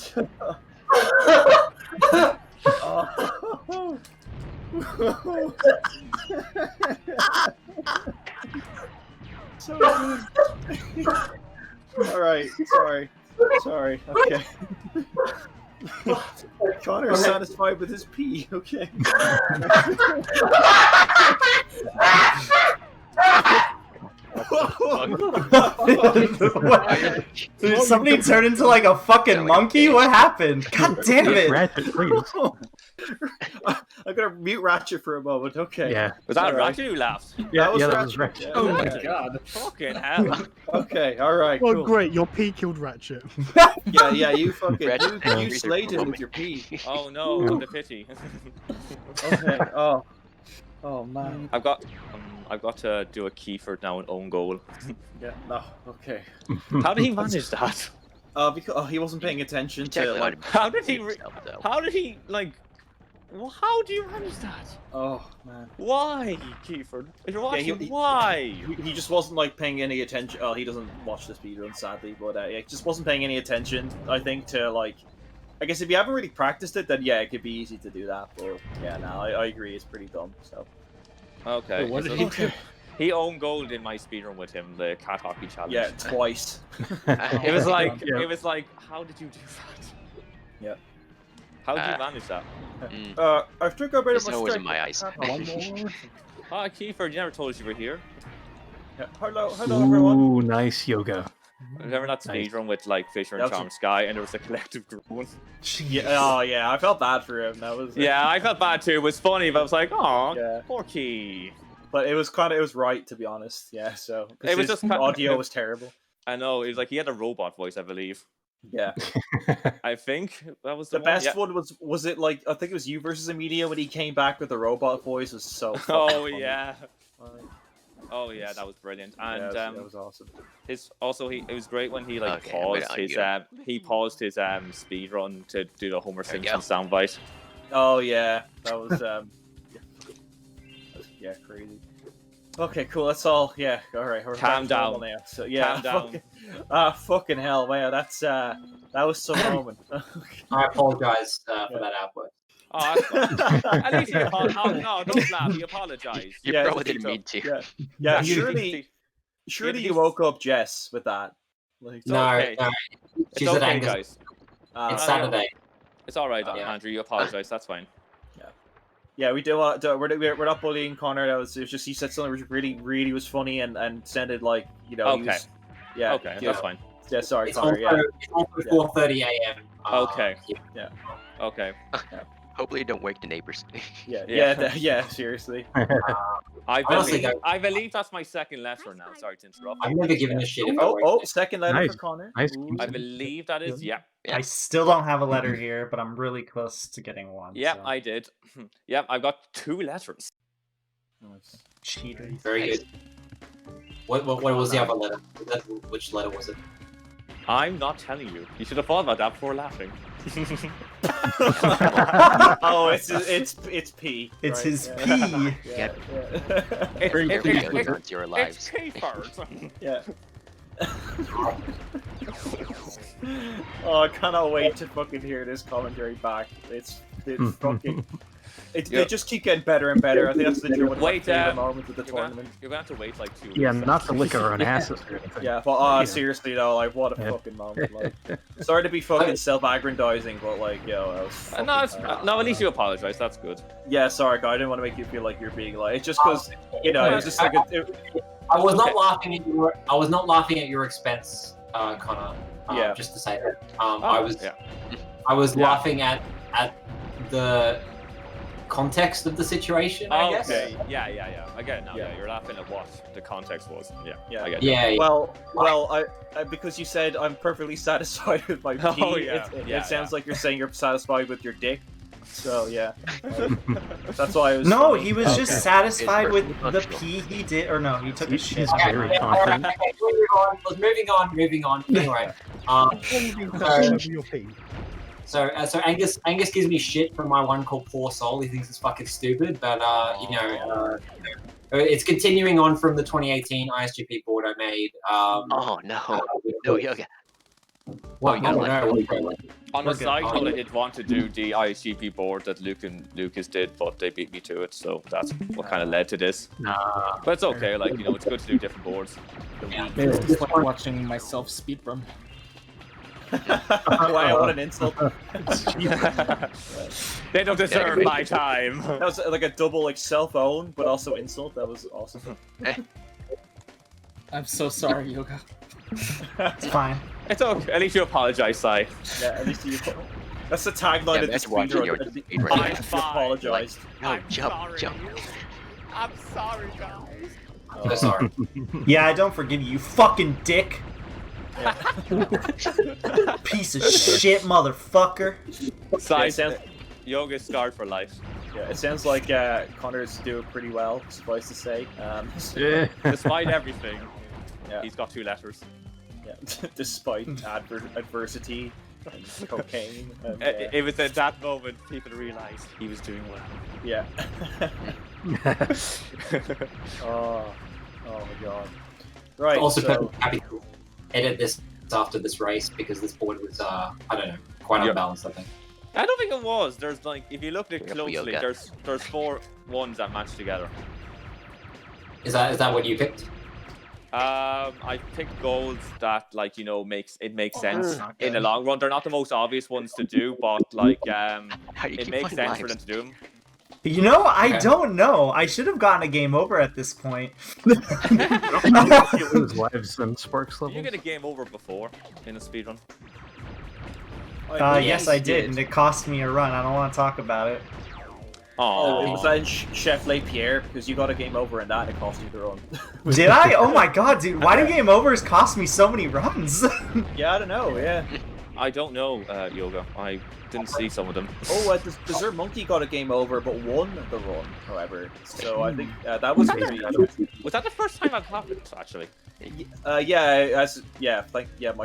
S3: So good. Alright, sorry, okay. Connor's satisfied with his pee, okay.
S7: Did somebody turn into like a fucking monkey? What happened? God damn it!
S9: Ratchet, please.
S3: I'm gonna mute Ratchet for a moment, okay.
S9: Yeah.
S1: Was that Ratchet who laughed?
S9: Yeah,
S3: was
S9: that was Ratchet.
S3: Yeah,
S5: Oh my
S3: okay.
S5: god.
S1: Fucking hell.
S3: Okay, alright,
S5: Oh
S3: cool.
S5: great, your pee killed Ratchet.
S3: Yeah, you fucking, you slayed him with your pee.
S1: Oh no, what a pity.
S3: Okay, oh man.
S1: I've got to do a Kiefer now an own goal.
S3: Yeah, no, okay.
S1: How did he manage that?
S3: Because he wasn't paying attention to like.
S1: How did he like? Well, how do you manage that?
S3: Oh man.
S1: Why, Kiefer? If you're watching,
S3: he-
S1: why?
S3: He just wasn't like paying any attention. Oh, he doesn't watch the speedrun, sadly, but he just wasn't paying any attention. I think to like. I guess if you haven't really practiced it, then yeah, it could be easy to do that. But yeah, no, I agree, it's pretty dumb. So.
S1: Okay.
S5: What did he do?
S1: He owned gold in my speedrun with him, the cat hockey challenge.
S3: Yeah, twice.
S1: It was like,
S9: Yeah.
S1: it was like, how did you do that?
S3: Yeah.
S1: How did you manage that?
S3: I think I better
S6: There's no words in my eyes.
S5: One more.
S1: Hi, Kiefer, you never told us you were here.
S3: Yeah. Hello, everyone.
S9: Ooh, nice yoga.
S1: Remember that speedrun with like Fisher and
S3: That was-
S1: Charm Sky, and there was a collective groan.
S3: Yeah, oh yeah, I felt bad for him. That was.
S1: Yeah, I felt bad too. It was funny, but I was like, oh,
S3: Yeah.
S1: poor Key.
S3: But it was right, to be honest. Yeah, so
S1: It was
S3: his
S1: just
S3: audio was terrible.
S1: I know, it was like he had a robot voice, I believe.
S3: Yeah.
S1: I think that was
S3: The
S1: one.
S3: best
S1: Yeah.
S3: one was it like I think it was you versus Emilia when he came back with the robot voice was so. fucking
S1: Oh
S3: funny.
S1: yeah.
S3: Like,
S1: Oh yeah, that was brilliant. And
S3: yeah, that was awesome.
S1: it was great when he like
S6: Okay, wait,
S1: paused his speed run to do the Homer
S6: There you
S1: Simpson soundbite.
S3: Oh yeah, that was yeah, crazy. Okay, cool. That's all. Yeah, all right. We're
S1: Calm
S3: back to normal
S1: down.
S3: now. So yeah,
S1: Calm down.
S3: fucking hell, wow. That's that was some moment.
S2: I apologize for that output.
S1: Oh, that's fine. At least he apologized. Oh no, don't laugh. He apologized.
S6: You
S3: Yeah,
S6: probably
S3: it's
S6: didn't mean to.
S3: Yeah,
S1: You-
S3: surely
S1: Yeah,
S3: you woke up Jess with that. Like,
S2: No,
S1: okay.
S2: no.
S1: It's
S2: She's at
S1: okay,
S2: Angus.
S1: guys.
S2: It's
S3: yeah.
S2: Saturday.
S1: It's all right,
S2: Yeah.
S1: Andrew. You apologize. That's fine.
S3: Yeah, we do. We're not bullying Connor. It was just he said something which really was funny and sounded like he
S1: Okay.
S3: was, yeah.
S1: Okay,
S3: yeah.
S1: that's fine.
S3: Yeah, sorry,
S2: It's
S3: Connor.
S2: also,
S3: Yeah.
S2: it's also 4:30 a.m.
S1: Okay.
S2: Yeah.
S1: Okay.
S6: Hopefully you don't wake the neighbors.
S3: Yeah, seriously.
S1: I
S2: Honestly,
S1: believe that's my second letter now. Sorry to interrupt.
S2: I've never given a shit if I wake up.
S3: Second letter
S9: Nice.
S3: for Connor.
S9: Nice.
S3: Ooh.
S1: I believe that is. Yeah.
S6: Yeah.
S7: I still don't have a letter here, but I'm really close to getting one.
S1: Yeah,
S7: so.
S1: I did. Yeah, I've got 2 letters.
S7: Cheater.
S2: Very good. What was the other letter? Which letter was it?
S1: I'm not telling you. You should have thought about that before laughing.
S3: Oh, it's P.
S7: It's
S3: right,
S7: his
S3: yeah.
S7: P.
S3: Yeah.
S6: It ruins your
S1: It's
S6: lives.
S1: K-Birds.
S3: Yeah. Oh, I cannot wait to fucking hear this commentary back. It's fucking. They just keep getting better and better. I think that's the deal with
S1: Wait,
S3: the moments of the
S1: You're gonna,
S3: tournament.
S1: you're gonna have to wait like 2 weeks.
S9: Yeah, not to lick our own asses or anything.
S3: Yeah, but
S9: Yeah.
S3: seriously though, like what a
S9: Yeah.
S3: fucking moment. Like, sorry to be fucking self-aggrandizing, but like, yo, that was. Fucking
S1: No,
S3: bad.
S1: no, at least you apologize. That's good.
S3: Yeah, sorry, guy. I didn't want to make you feel like you're being like. It's just because you know, it's just like
S2: I was not laughing at your. I was not laughing at your expense, Connor.
S3: Yeah.
S2: Just to say that.
S1: Oh,
S2: I was
S1: Yeah.
S2: laughing at the context of the situation. I guess.
S1: Okay. Yeah. I get it now.
S3: Yeah.
S1: Yeah, you're laughing at what the context was. Yeah.
S3: Yeah.
S1: I get it.
S2: Yeah.
S3: Well, I because you said I'm perfectly satisfied with my pee.
S1: Oh, yeah.
S3: It sounds like you're saying you're satisfied with your dick. So yeah, that's why I was.
S7: No, he was
S9: Okay.
S7: just satisfied with the pee he did, or no, he took a shit.
S9: He's
S2: Okay,
S9: very
S2: yeah,
S9: confident.
S2: okay, moving on. Anyway,
S5: Over your pee.
S2: so Angus gives me shit for my one called Poor Soul. He thinks it's fucking stupid, but it's continuing on from the 2018 ISGP board I made.
S6: Oh no. No, Yoga.
S2: What?
S6: you gotta let
S1: On
S7: We're
S1: a
S7: good.
S1: side note, I did want to do the ISGP board that Luke and Lucas did, but they beat me to it, so that's what kind of led to this.
S9: Nah.
S1: But it's okay, like, you know, it's good to do different boards.
S10: It's just like watching myself speedrun.
S3: Wow, what an insult!
S1: They don't deserve my time.
S3: That was like a double like self-own, but also insult. That was awesome.
S10: I'm so sorry, Yoga.
S7: It's fine.
S1: It's okay. At least you apologize, Sai.
S3: Yeah, at least you. That's the tagline
S6: Yeah,
S3: of
S6: that's
S3: this
S6: watching your
S3: speedrun.
S6: speed right
S1: I'm
S6: now.
S1: fine.
S3: Apologized.
S6: No, jump.
S1: I'm sorry, guys.
S2: So sorry.
S7: Yeah, I don't forgive you, you fucking dick.
S3: Yeah.
S7: Piece of shit, motherfucker.
S1: Sai,
S3: it sounds-
S1: Yoga is scarred for life.
S3: Yeah, it sounds like Connor's doing pretty well, suffice to say.
S9: Yeah.
S1: Despite everything,
S3: Yeah.
S1: he's got 2 letters.
S3: Yeah, despite adversity and cocaine. And,
S1: It was at that moment people realized he was doing well.
S3: yeah. Oh my god. Right.
S2: Also,
S3: so,
S2: happy to edit this after this race because this board was, I don't know, quite unbalanced. I think.
S1: I don't think it was. There's like, if you look at it
S6: Careful,
S1: closely,
S6: Yoga.
S1: there's 4 ones that match together.
S2: Is that what you picked?
S1: I picked goals that, like, you know, makes sense
S7: not
S1: in
S7: good.
S1: the long run. They're not the most obvious ones to do, but like,
S6: How do you
S1: it
S6: keep
S1: makes
S6: finding
S1: sense for them
S6: lives?
S1: to do them.
S7: You know, I
S2: Okay.
S7: don't know. I should have gotten a game over at this point.
S9: You lose lives and sparks
S1: Did you
S9: levels.
S1: get a game over before in a speedrun?
S7: Yes, I did, and it cost me a run. I don't want to talk about it.
S3: Oh, it was that Chef Le Pierre because you got a game over in that and it cost you the run.
S7: Did I? Oh my god, dude! Why do game overs cost me so many runs?
S3: Yeah, I don't know. Yeah.
S1: I don't know, Yoga. I didn't see some of them.
S3: Oh, Dessert Monkey got a game over, but won the run, however. So I think that was maybe.
S1: Was that the first time that happened, actually?
S3: My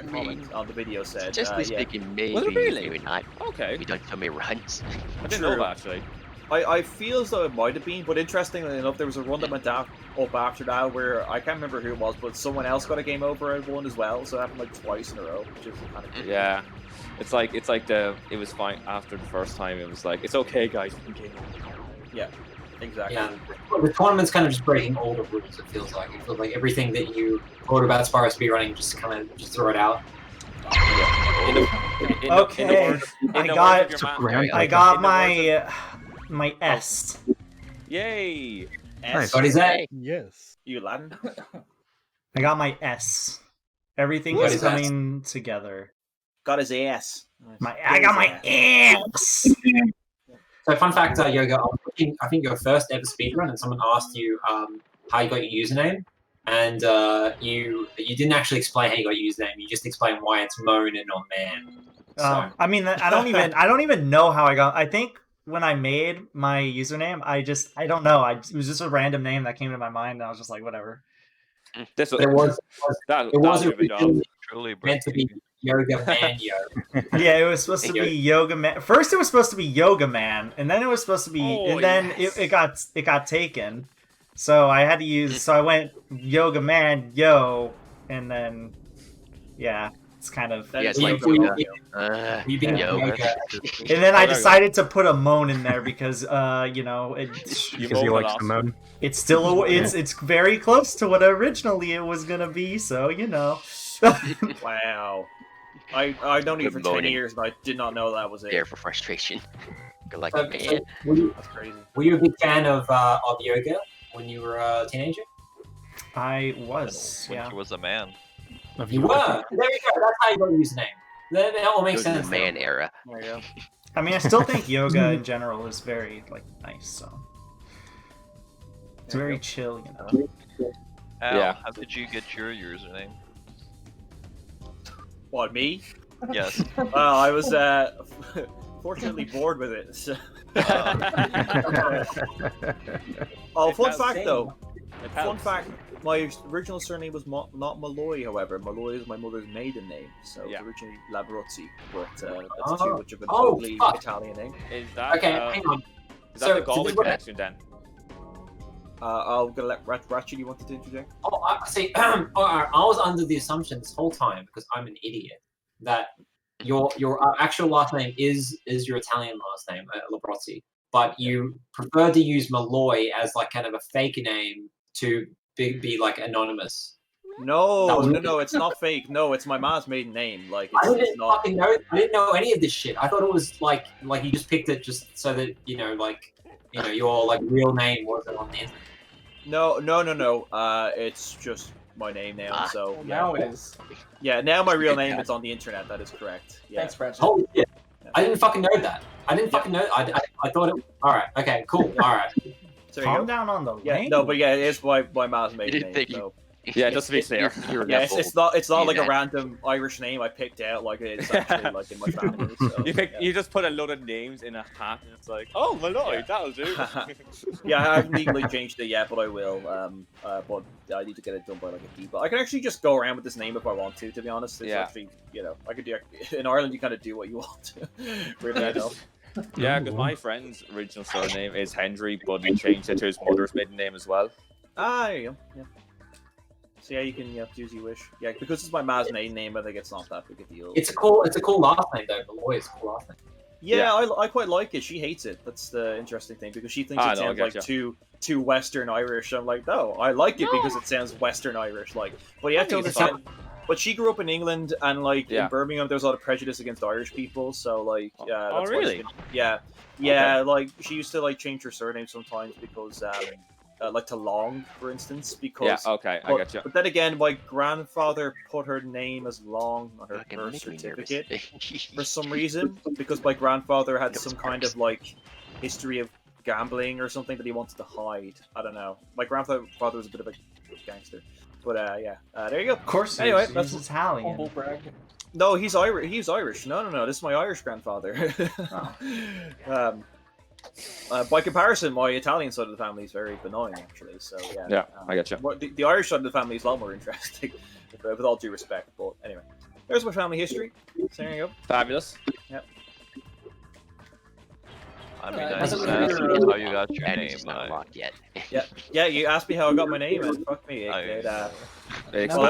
S3: comment on the video said.
S6: Statistically
S3: Yeah.
S6: speaking, maybe,
S1: Was it really?
S6: maybe not.
S1: Okay.
S6: We done so many runs.
S1: I didn't know
S3: True.
S1: that, actually.
S3: I feel as though it might have been, but interestingly enough, there was a run that went up after that where I can't remember who it was, but someone else got a game over and won as well. So it happened like twice in a row, which is kind of cool.
S1: Yeah. It was fine after the first time. It was like, it's okay, guys. We can game over.
S3: Yeah, exactly.
S2: Yeah, the tournament's kind of just breaking all the rules. It feels like everything that you thought about Spyro speedrunning just kind of just throw it out.
S7: Okay, I got my S.
S1: Yay!
S9: Nice.
S2: What is that?
S5: Yes.
S3: You Latin?
S7: I got my S. Everything
S2: What
S7: is
S2: is that?
S7: coming together.
S3: Got his ass.
S7: I got my S.
S2: So fun fact, Yoga, I think your first ever speedrun, and someone asked you how you got your username, and you didn't actually explain how you got your username. You just explained why it's Moan and not Man. So,
S7: I mean, I don't even know how I got. I think when I made my username, I don't know. It was just a random name that came to my mind, and I was just like, whatever.
S1: This
S2: but it was originally
S8: Truly
S2: meant to be Yogamoanyo.
S7: Yeah, it was supposed to be Yoga Man. First, it was supposed to be Yoga Man, and then it was supposed to be, and then it got taken. So I had to use. So I went Yoga Man, yo, and then yeah, it's kind of.
S6: Yeah, it's like
S7: And then I decided to put a moan in there because you know
S9: because he likes to moan.
S7: It's still it's very close to what originally it was gonna be. So you know.
S3: Wow. I've known you for 10
S6: moaning.
S3: years, and I did not know that was it.
S6: There for frustration. Go like
S2: So-
S6: a
S2: so
S6: man.
S3: That's crazy.
S2: were you a big fan of yoga when you were a teenager?
S7: I was, yeah.
S8: Winter was a man.
S2: You were. There you go. That's how you got your username. That all makes
S6: It was
S2: sense.
S6: the man era.
S3: There you go.
S7: I mean, I still think yoga in general is very nice. So it's very chill, you know.
S8: Al,
S1: Yeah.
S8: how did you get your username?
S3: What, me?
S8: Yes.
S3: Well, I was fortunately bored with it. So. Oh, fun fact though. Fun fact. My original surname was not Malloy, however. Malloy is my mother's maiden name, so it was originally Labrozzi, but that's too much of an ugly Italian name.
S1: Is that,
S2: okay, hang on.
S1: Is that the Galway connection then?
S3: I'm gonna let Ratchet, you wanted to interject?
S2: Oh, I see. I was under the assumption this whole time, because I'm an idiot, that your actual last name is your Italian last name, Labrozzi, but you prefer to use Malloy as like kind of a fake name to be like anonymous.
S3: No, it's not fake. No, it's my mom's maiden name. Like
S2: I didn't fucking know. I didn't know any of this shit. I thought it was like you just picked it just so that your like real name wasn't on the internet.
S3: No. It's just my name now. So
S10: now it is.
S3: Yeah, now my real name is on the internet. That is correct. Yeah.
S10: Thanks, Ratchet.
S2: Holy shit! I didn't fucking know that. I didn't fucking know. I thought it. All right. Okay. Cool. All right.
S7: Calm down on the
S3: range. No, but yeah, it is my mom's maiden name. So.
S1: Yeah, just to be clear.
S3: Yeah, it's not like a random Irish name I picked out. Like it's actually like in my family. So,
S1: you just put a load of names in a hat, and it's like, oh, Malloy, that'll do.
S3: Yeah, I haven't legally changed it yet, but I will. But I need to get it done by like a D. But I can actually just go around with this name if I want to. To be honest, it's actually, I could do. In Ireland, you kind of do what you want to. Really, I know.
S1: Yeah, because my friend's original surname is Hendry, but he changed it to his mother's maiden name as well.
S3: Ah, there you go. Yeah. So yeah, you can do as you wish. Yeah, because it's my mom's maiden name, I think it's not that big a deal.
S2: It's a cool last name though. Malloy is a cool last name.
S3: Yeah, I quite like it. She hates it. That's the interesting thing, because she thinks it sounds like too Western Irish. I'm like, no, I like it because it sounds Western Irish. Like, but you have to understand. But she grew up in England, and like in Birmingham, there's a lot of prejudice against Irish people. So like, that's
S1: really?
S3: Yeah. Okay. Like she used to like change her surname sometimes because like to Long, for instance, because
S1: I get you.
S3: But then again, my grandfather put her name as Long on her birth certificate for some reason, because my grandfather had some kind of like history of gambling or something that he wanted to hide. I don't know. My grandfather was a bit of a gangster, but there you go.
S7: Of course.
S3: Anyway,
S7: that's Italian.
S3: No, he's Irish. He's Irish. No. This is my Irish grandfather. By comparison, my Italian side of the family is very benign, actually. So yeah.
S1: I get you.
S3: The Irish side of the family is a lot more interesting, with all due respect. But anyway, there's my family history. So there you go.
S1: Fabulous.
S3: Yep.
S8: I mean, I just asked you how you got your name.
S6: Not locked yet.
S3: Yeah. You asked me how I got my name, and fuck me.
S10: Now that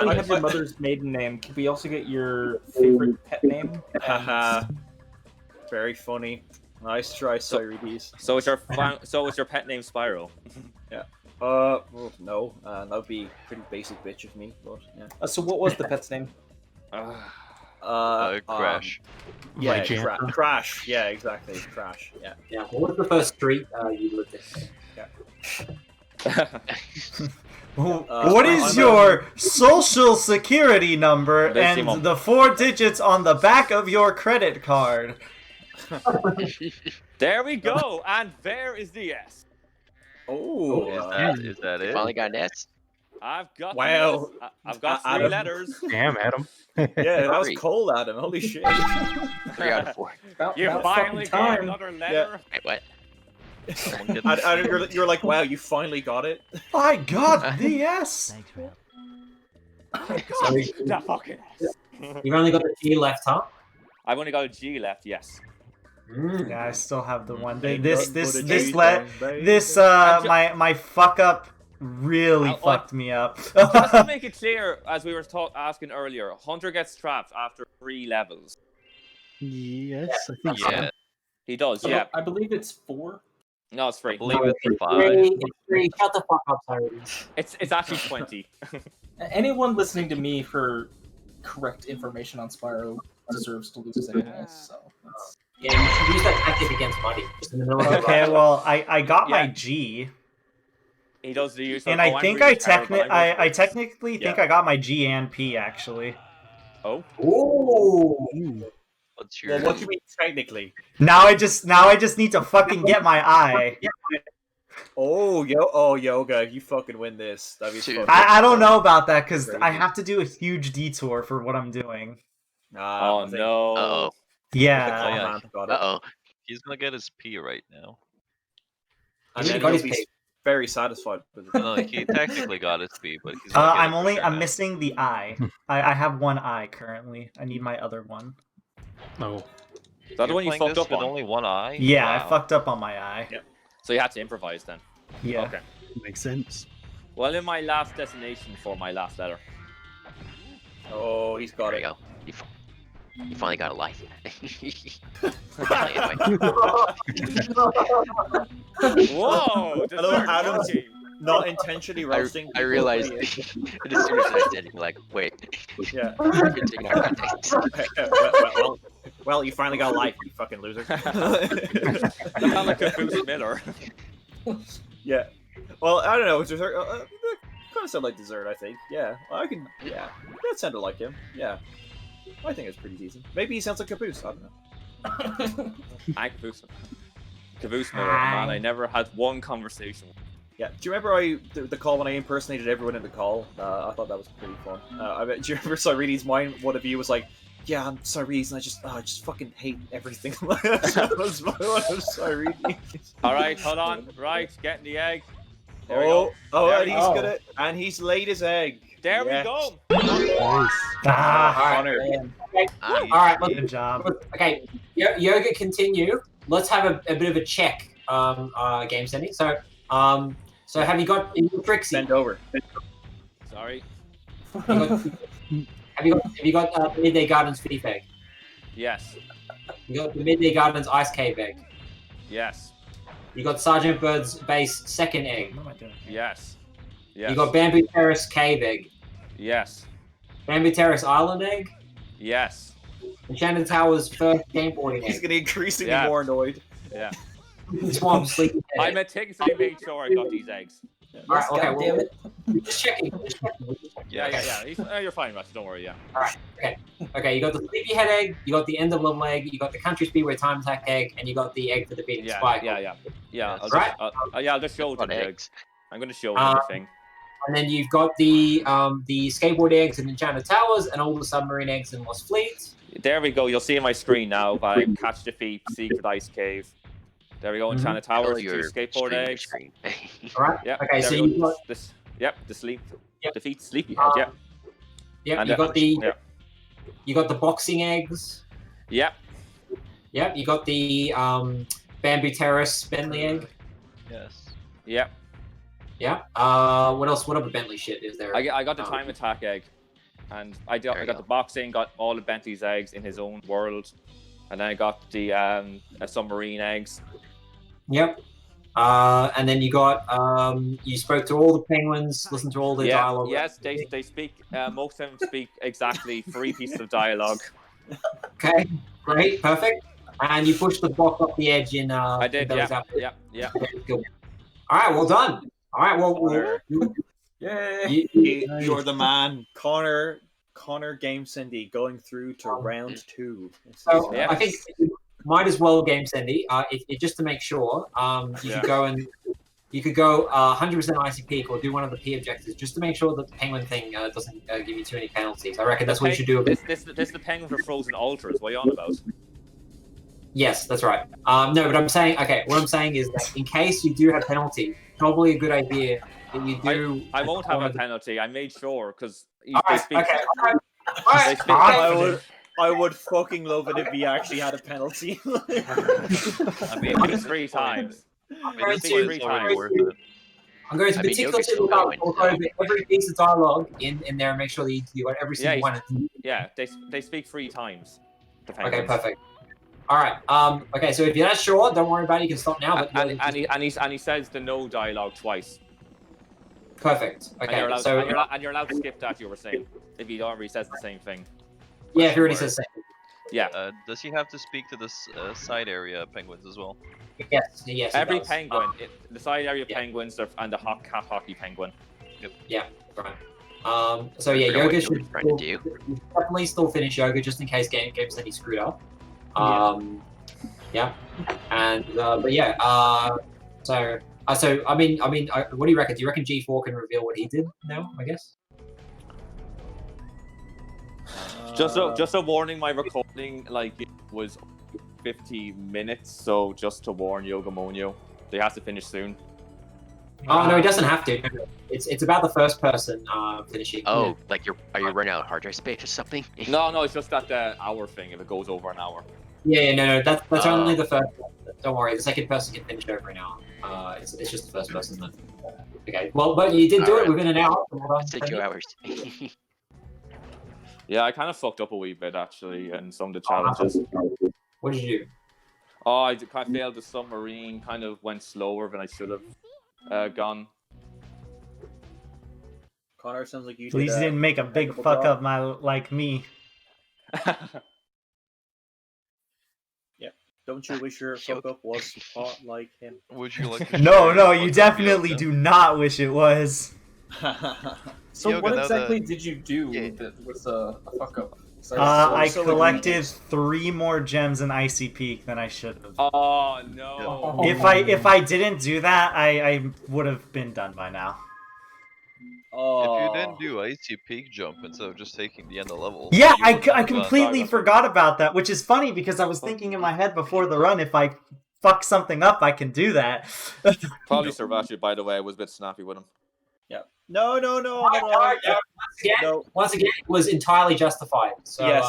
S10: we have your mother's maiden name, can we also get your favorite pet name?
S3: Very funny. Nice try, Cyrides.
S1: So it's your pet name Spyro?
S3: Yeah. Well, no. That'd be pretty basic bitch of me, but yeah.
S10: So what was the pet's name?
S8: Crash.
S3: Yeah, Crash. Yeah, exactly. Crash. Yeah.
S2: Yeah. What was the first street you lived in?
S3: Yeah.
S7: What is your social security number and the 4 digits on the back of your credit card?
S1: There we go, and there is the S.
S3: Oh,
S8: is that it?
S6: Finally got an S.
S1: I've got
S3: wow.
S1: I've got 3 letters.
S9: Damn, Adam.
S3: Yeah, that was cold, Adam. Holy shit.
S6: 3 out of 4.
S1: You finally got another letter.
S6: Wait, what?
S3: You're like, wow, you finally got it.
S7: I got the S.
S11: Thanks, man.
S1: That fucking S.
S2: You've only got the G left, huh?
S1: I've only got a G left. Yes.
S7: Yeah, I still have the one. My fuck up really fucked me up.
S1: Just to make it clear, as we were asking earlier, Hunter gets trapped after 3 levels.
S5: Yes, I think so.
S1: He does.
S10: So,
S1: yeah.
S10: I believe it's 4.
S1: No, it's 3.
S8: I believe it's 5.
S2: It's 3. Shut the fuck up, Cyrus.
S1: It's actually 20.
S10: Anyone listening to me for correct information on Spyro deserves to lose anyway. So.
S2: Yeah, you should use that tactic against Buddy. Just in the middle of the
S7: Okay, well, I got my G.
S1: He does the use.
S7: And I think I technically think I got my G and P actually.
S1: Oh.
S2: Ooh.
S8: What's your?
S3: Well, what do you mean technically?
S7: Now I just need to fucking get my I.
S3: Oh, Yoga, you fucking win this. That'd be
S7: I don't know about that because I have to do a huge detour for what I'm doing.
S1: Oh no.
S6: Uh-oh.
S7: Yeah.
S8: Oh, yeah.
S3: Man got it.
S6: Uh-oh.
S8: He's gonna get his P right now.
S3: And
S2: He
S3: then
S2: got
S3: he'll
S2: his
S3: be
S2: P.
S3: very satisfied with it.
S8: No, he technically got his P, but he's gonna get it for sure
S7: I'm
S8: now.
S7: missing the eye. I have one eye currently. I need my other one.
S9: Oh.
S1: Is that the one you
S8: playing
S1: fucked
S8: this
S1: up
S8: with
S1: on?
S8: only one eye?
S7: Yeah,
S8: Wow.
S7: I fucked up on my eye.
S3: Yep.
S1: So you had to improvise then.
S7: Yeah.
S1: Okay.
S5: Makes sense.
S1: Well, in my last destination for my last letter.
S3: Oh, he's got
S6: There
S3: it.
S6: you go. You finally got a life.
S1: Whoa!
S3: Hello, Adam's not intentionally roasting.
S6: I realized as soon as I did, I'm like, wait.
S3: Yeah.
S6: You're taking our context.
S3: Well, you finally got a life, you fucking loser.
S1: That sounds like a Bruce Miller.
S3: Yeah. Well, I don't know. Dessert. Kind of sound like dessert. I think. Yeah. I can. Yeah. That sounded like him. Yeah. I think it's pretty decent. Maybe he sounds like Caboose. I don't know.
S1: I'm Caboose. Caboose Miller, man. I never had one conversation.
S3: Yeah. Do you remember the call when I impersonated everyone in the call? I thought that was pretty fun. Do you remember Cyreni's mind? One of you was like, "Yeah, I'm Cyrene, and I just fucking hate everything." That was one of Cyrene.
S1: All right, hold on. Right, getting the egg. There
S3: Oh,
S1: There
S3: and
S1: we
S3: he's
S1: go.
S3: gonna, and he's laid his egg.
S1: There
S3: Yes.
S1: we go.
S5: Nice.
S3: Connor.
S2: Okay. All right.
S7: Good job.
S2: Okay. Yoga, continue. Let's have a bit of a check. Gamesendy. So have you got Prixie?
S3: Bend over.
S1: Sorry.
S2: Have you got the Midday Gardens Thief egg?
S1: Yes.
S2: You got the Midday Gardens Ice Cave egg.
S1: Yes.
S2: You got Sergeant Bird's base second egg.
S7: What am I doing?
S1: Yes. Yes.
S2: You got Bamboo Terrace cave egg.
S1: Yes.
S2: Bamboo Terrace island egg.
S1: Yes.
S2: Enchanted Tower's first gameboarding
S3: He's
S2: egg.
S3: getting increasingly
S1: Yeah.
S3: more annoyed.
S1: Yeah.
S2: Swamp sleeping
S1: I
S2: egg.
S1: meticulously made sure I got these eggs.
S2: All right, okay,
S10: God damn
S2: well,
S10: it.
S2: we're just checking.
S1: Yeah. You're fine, Russ. Don't worry. Yeah.
S2: Okay, you got the Sleepyhead egg, you got the End of Level egg, you got the Country Speedway Time Attack egg, and you got the egg for the beating
S1: Yeah.
S2: spike.
S1: Yeah. I'll
S2: Right.
S1: I'll just show
S6: What
S1: them the eggs.
S6: eggs?
S1: I'm going to show everything.
S2: And then you've got the skateboard eggs in Enchanted Towers and all the submarine eggs in Lost Fleet.
S1: There we go. You'll see on my screen now. By Catch the Thief, Secret Ice Cave. There we go. Enchanted Towers,
S6: Tell
S1: 2
S6: your
S1: skateboard
S6: stream,
S1: eggs.
S6: screen.
S2: All right.
S1: Yep.
S2: Okay,
S1: there
S2: so
S1: we
S2: you've
S1: go.
S2: got
S1: This. Yep. The sleep.
S2: Yep.
S1: Defeat Sleepyhead. Yep.
S2: yep,
S1: And
S2: you got the
S1: yeah.
S2: you got the boxing eggs.
S1: Yep.
S2: Yep, you got the Bamboo Terrace Bentley egg.
S8: Yes.
S1: Yep.
S2: Yeah. What else? What other Bentley shit is there?
S1: I got the time attack egg, and I got the boxing. Got all of Bentley's eggs in his own world, and then I got the submarine eggs.
S2: Yep. And then you got you spoke to all the penguins, listened to all the dialogue.
S1: Yes, they speak. Most of them speak exactly 3 pieces of dialogue.
S2: Okay, great, perfect. And you pushed the block up the edge in.
S1: I did.
S2: in
S1: Yeah.
S2: Okay, cool. All right, well done. All right, well,
S3: Yay! You're the man, Connor Gamesendy going through to round 2.
S2: So
S1: Yes.
S2: I think you might as well Gamesendy. Just to make sure, you could go and you could go 100% ICP or do one of the P objectives just to make sure that the penguin thing doesn't give you too many penalties. I reckon that's what you should do.
S1: This is the penguin for frozen altars. What are you on about?
S2: Yes, that's right. No, but I'm saying, okay, what I'm saying is that in case you do have penalty, probably a good idea that you do.
S1: I won't have a penalty. I made sure because they
S2: Alright,
S1: speak.
S2: okay,
S1: They speak.
S3: I would fucking love it if he actually had a penalty.
S1: I mean, it's 3 times.
S2: I'm going
S1: It's 3 times.
S2: I'm going to meticulously look over every piece of dialogue in there and make sure that you got every single one.
S1: Yeah, they speak 3 times.
S2: Okay, perfect. All right. Okay, so if you're not sure, don't worry about it. You can stop now. But
S1: And he says the no dialogue twice.
S2: Perfect. Okay.
S1: And you're allowed to skip that. You were saying if he already says the same thing.
S2: Yeah, if he already says the same.
S1: Yeah.
S8: Does he have to speak to the side area penguins as well?
S2: Yes.
S1: Every penguin, the side area penguins and the cat hockey penguin.
S8: Yep.
S2: Yeah. Right. So yeah, Yoga should definitely still finish Yoga just in case games that he screwed up. Yeah. And but yeah. So I mean, what do you reckon? Do you reckon G4 can reveal what he did now? I guess.
S1: Just a warning, my recording, like was 50 minutes, so just to warn Yogamoanyo, they have to finish soon.
S2: Oh no, he doesn't have to. It's about the first person finishing.
S6: Oh, like are you running out of hard drive space or something?
S1: No, it's just that the hour thing. If it goes over an hour.
S2: Yeah, no, that's only the first person. Don't worry, the second person can finish over an hour. It's just the first person then. Okay, well, but you did do it within an hour.
S6: It's like 2 hours.
S1: Yeah, I kind of fucked up a wee bit actually in some of the challenges.
S2: What did you do?
S1: Oh, I failed the submarine. Kind of went slower than I should have gone.
S3: Connor, sounds like you.
S7: Please didn't make a big fuck up, like me.
S3: Don't you wish your fuck up was hot like him?
S8: Would you like to
S7: No, you definitely do not wish it was.
S10: So
S8: Yoga,
S10: what
S8: now
S10: exactly
S8: that-
S10: did you do that was a fuck up?
S7: I
S3: so
S7: collected 3 more gems in Icy Peak than I should have.
S1: Oh no!
S7: If I didn't do that, I would have been done by now.
S3: Oh.
S8: If you didn't do Icy Peak jump instead of just taking the end of level.
S7: Yeah,
S8: you wouldn't
S7: I
S8: have
S7: completely
S8: gone.
S7: forgot about that, which is funny because I was thinking in my head before the run, if I fuck something up, I can do that.
S1: Probably Servachi, by the way, was a bit snappy with him.
S3: Yeah. No.
S2: Once again, it was entirely justified. So,
S3: Yes,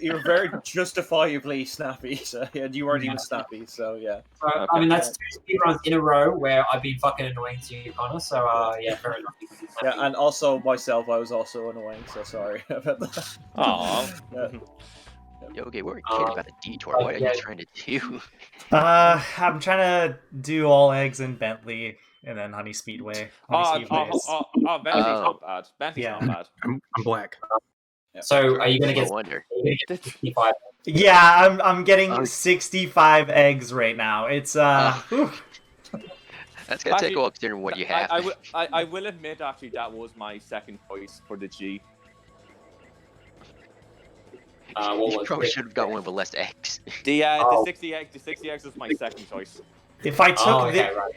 S3: you're very justifiably snappy. So yeah, you weren't even snappy. So yeah.
S2: So, I mean, that's 2 speedruns in a row where I've been fucking annoying to you, Connor. So yeah, fair enough.
S3: Yeah, and also myself, I was also annoying. So sorry about that.
S1: Aww.
S3: Yeah.
S6: Yogi, we're kidding about the detour. What are you trying to do?
S7: I'm trying to do all eggs in Bentley and then Honey Speedway.
S1: Bentley's not bad. Bentley's not bad.
S9: I'm black.
S2: So are you gonna get?
S6: No wonder.
S2: Are you gonna get 65?
S7: Yeah, I'm getting 65 eggs right now. It's whew.
S6: That's gonna take a while considering what you have.
S1: I will admit, actually, that was my second choice for the G.
S6: You probably should have got one with less eggs.
S1: The 60 eggs was my second choice.
S7: If I took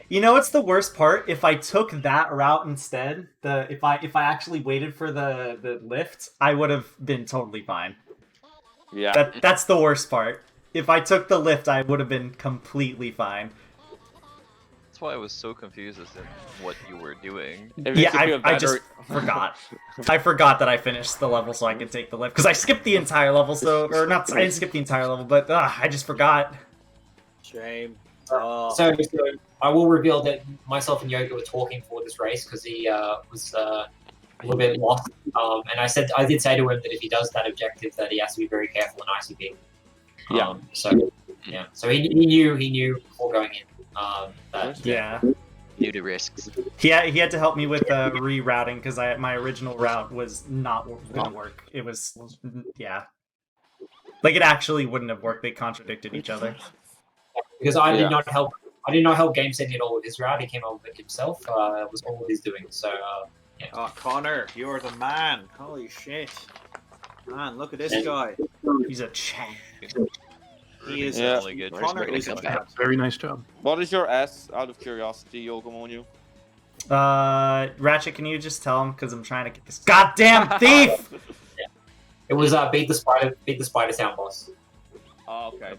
S7: you know what's the worst part? If I took that route instead, if I actually waited for the lift, I would have been totally fine.
S1: Yeah.
S7: That's the worst part. If I took the lift, I would have been completely fine.
S8: That's why I was so confused as to what you were doing.
S7: Yeah, I just forgot. I forgot that I finished the level so I could take the lift because I skipped the entire level. I didn't skip the entire level, but I just forgot.
S3: Shame.
S2: So I will reveal that myself and Yoga were talking for this race because he was a little bit lost. And I did say to him that if he does that objective, that he has to be very careful in ICP. So he knew before going in.
S6: Due to risks.
S7: He had to help me with rerouting because my original route was not going to work. It was like it actually wouldn't have worked. They contradicted each other.
S2: Because I did not help GameSendy at all with his route. He came up with it himself. It was all of his doing. So yeah.
S4: Oh, Connor, you're the man. Holy shit. Man, look at this guy.
S7: He's a champ.
S4: He is
S8: really good.
S4: Connor is a champ.
S9: Very nice job.
S1: What is your S, out of curiosity, Yogamoanyo?
S7: Ratchet, can you just tell him? Because I'm trying to get this goddamn thief!
S2: It was beat the spider sound boss.
S1: Oh, okay.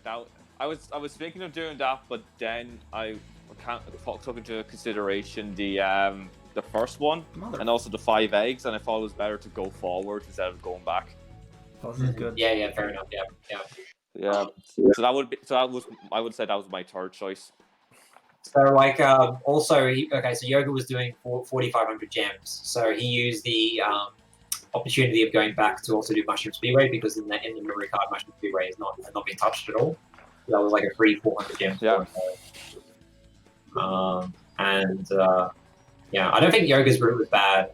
S1: I was thinking of doing that, but then I took into consideration the first one and also the 5 eggs, and I thought it was better to go forward instead of going back.
S7: Oh, this is good.
S2: Yeah, fair enough. Yeah.
S1: So I would say that was my third choice.
S2: So like so Yoga was doing 4,500 gems, so he used the opportunity of going back to also do Mushroom Speedway because in the memory card Mushroom Speedway has not been touched at all. So that was like a free 400 gems.
S1: Yeah.
S2: I don't think Yoga's route was bad.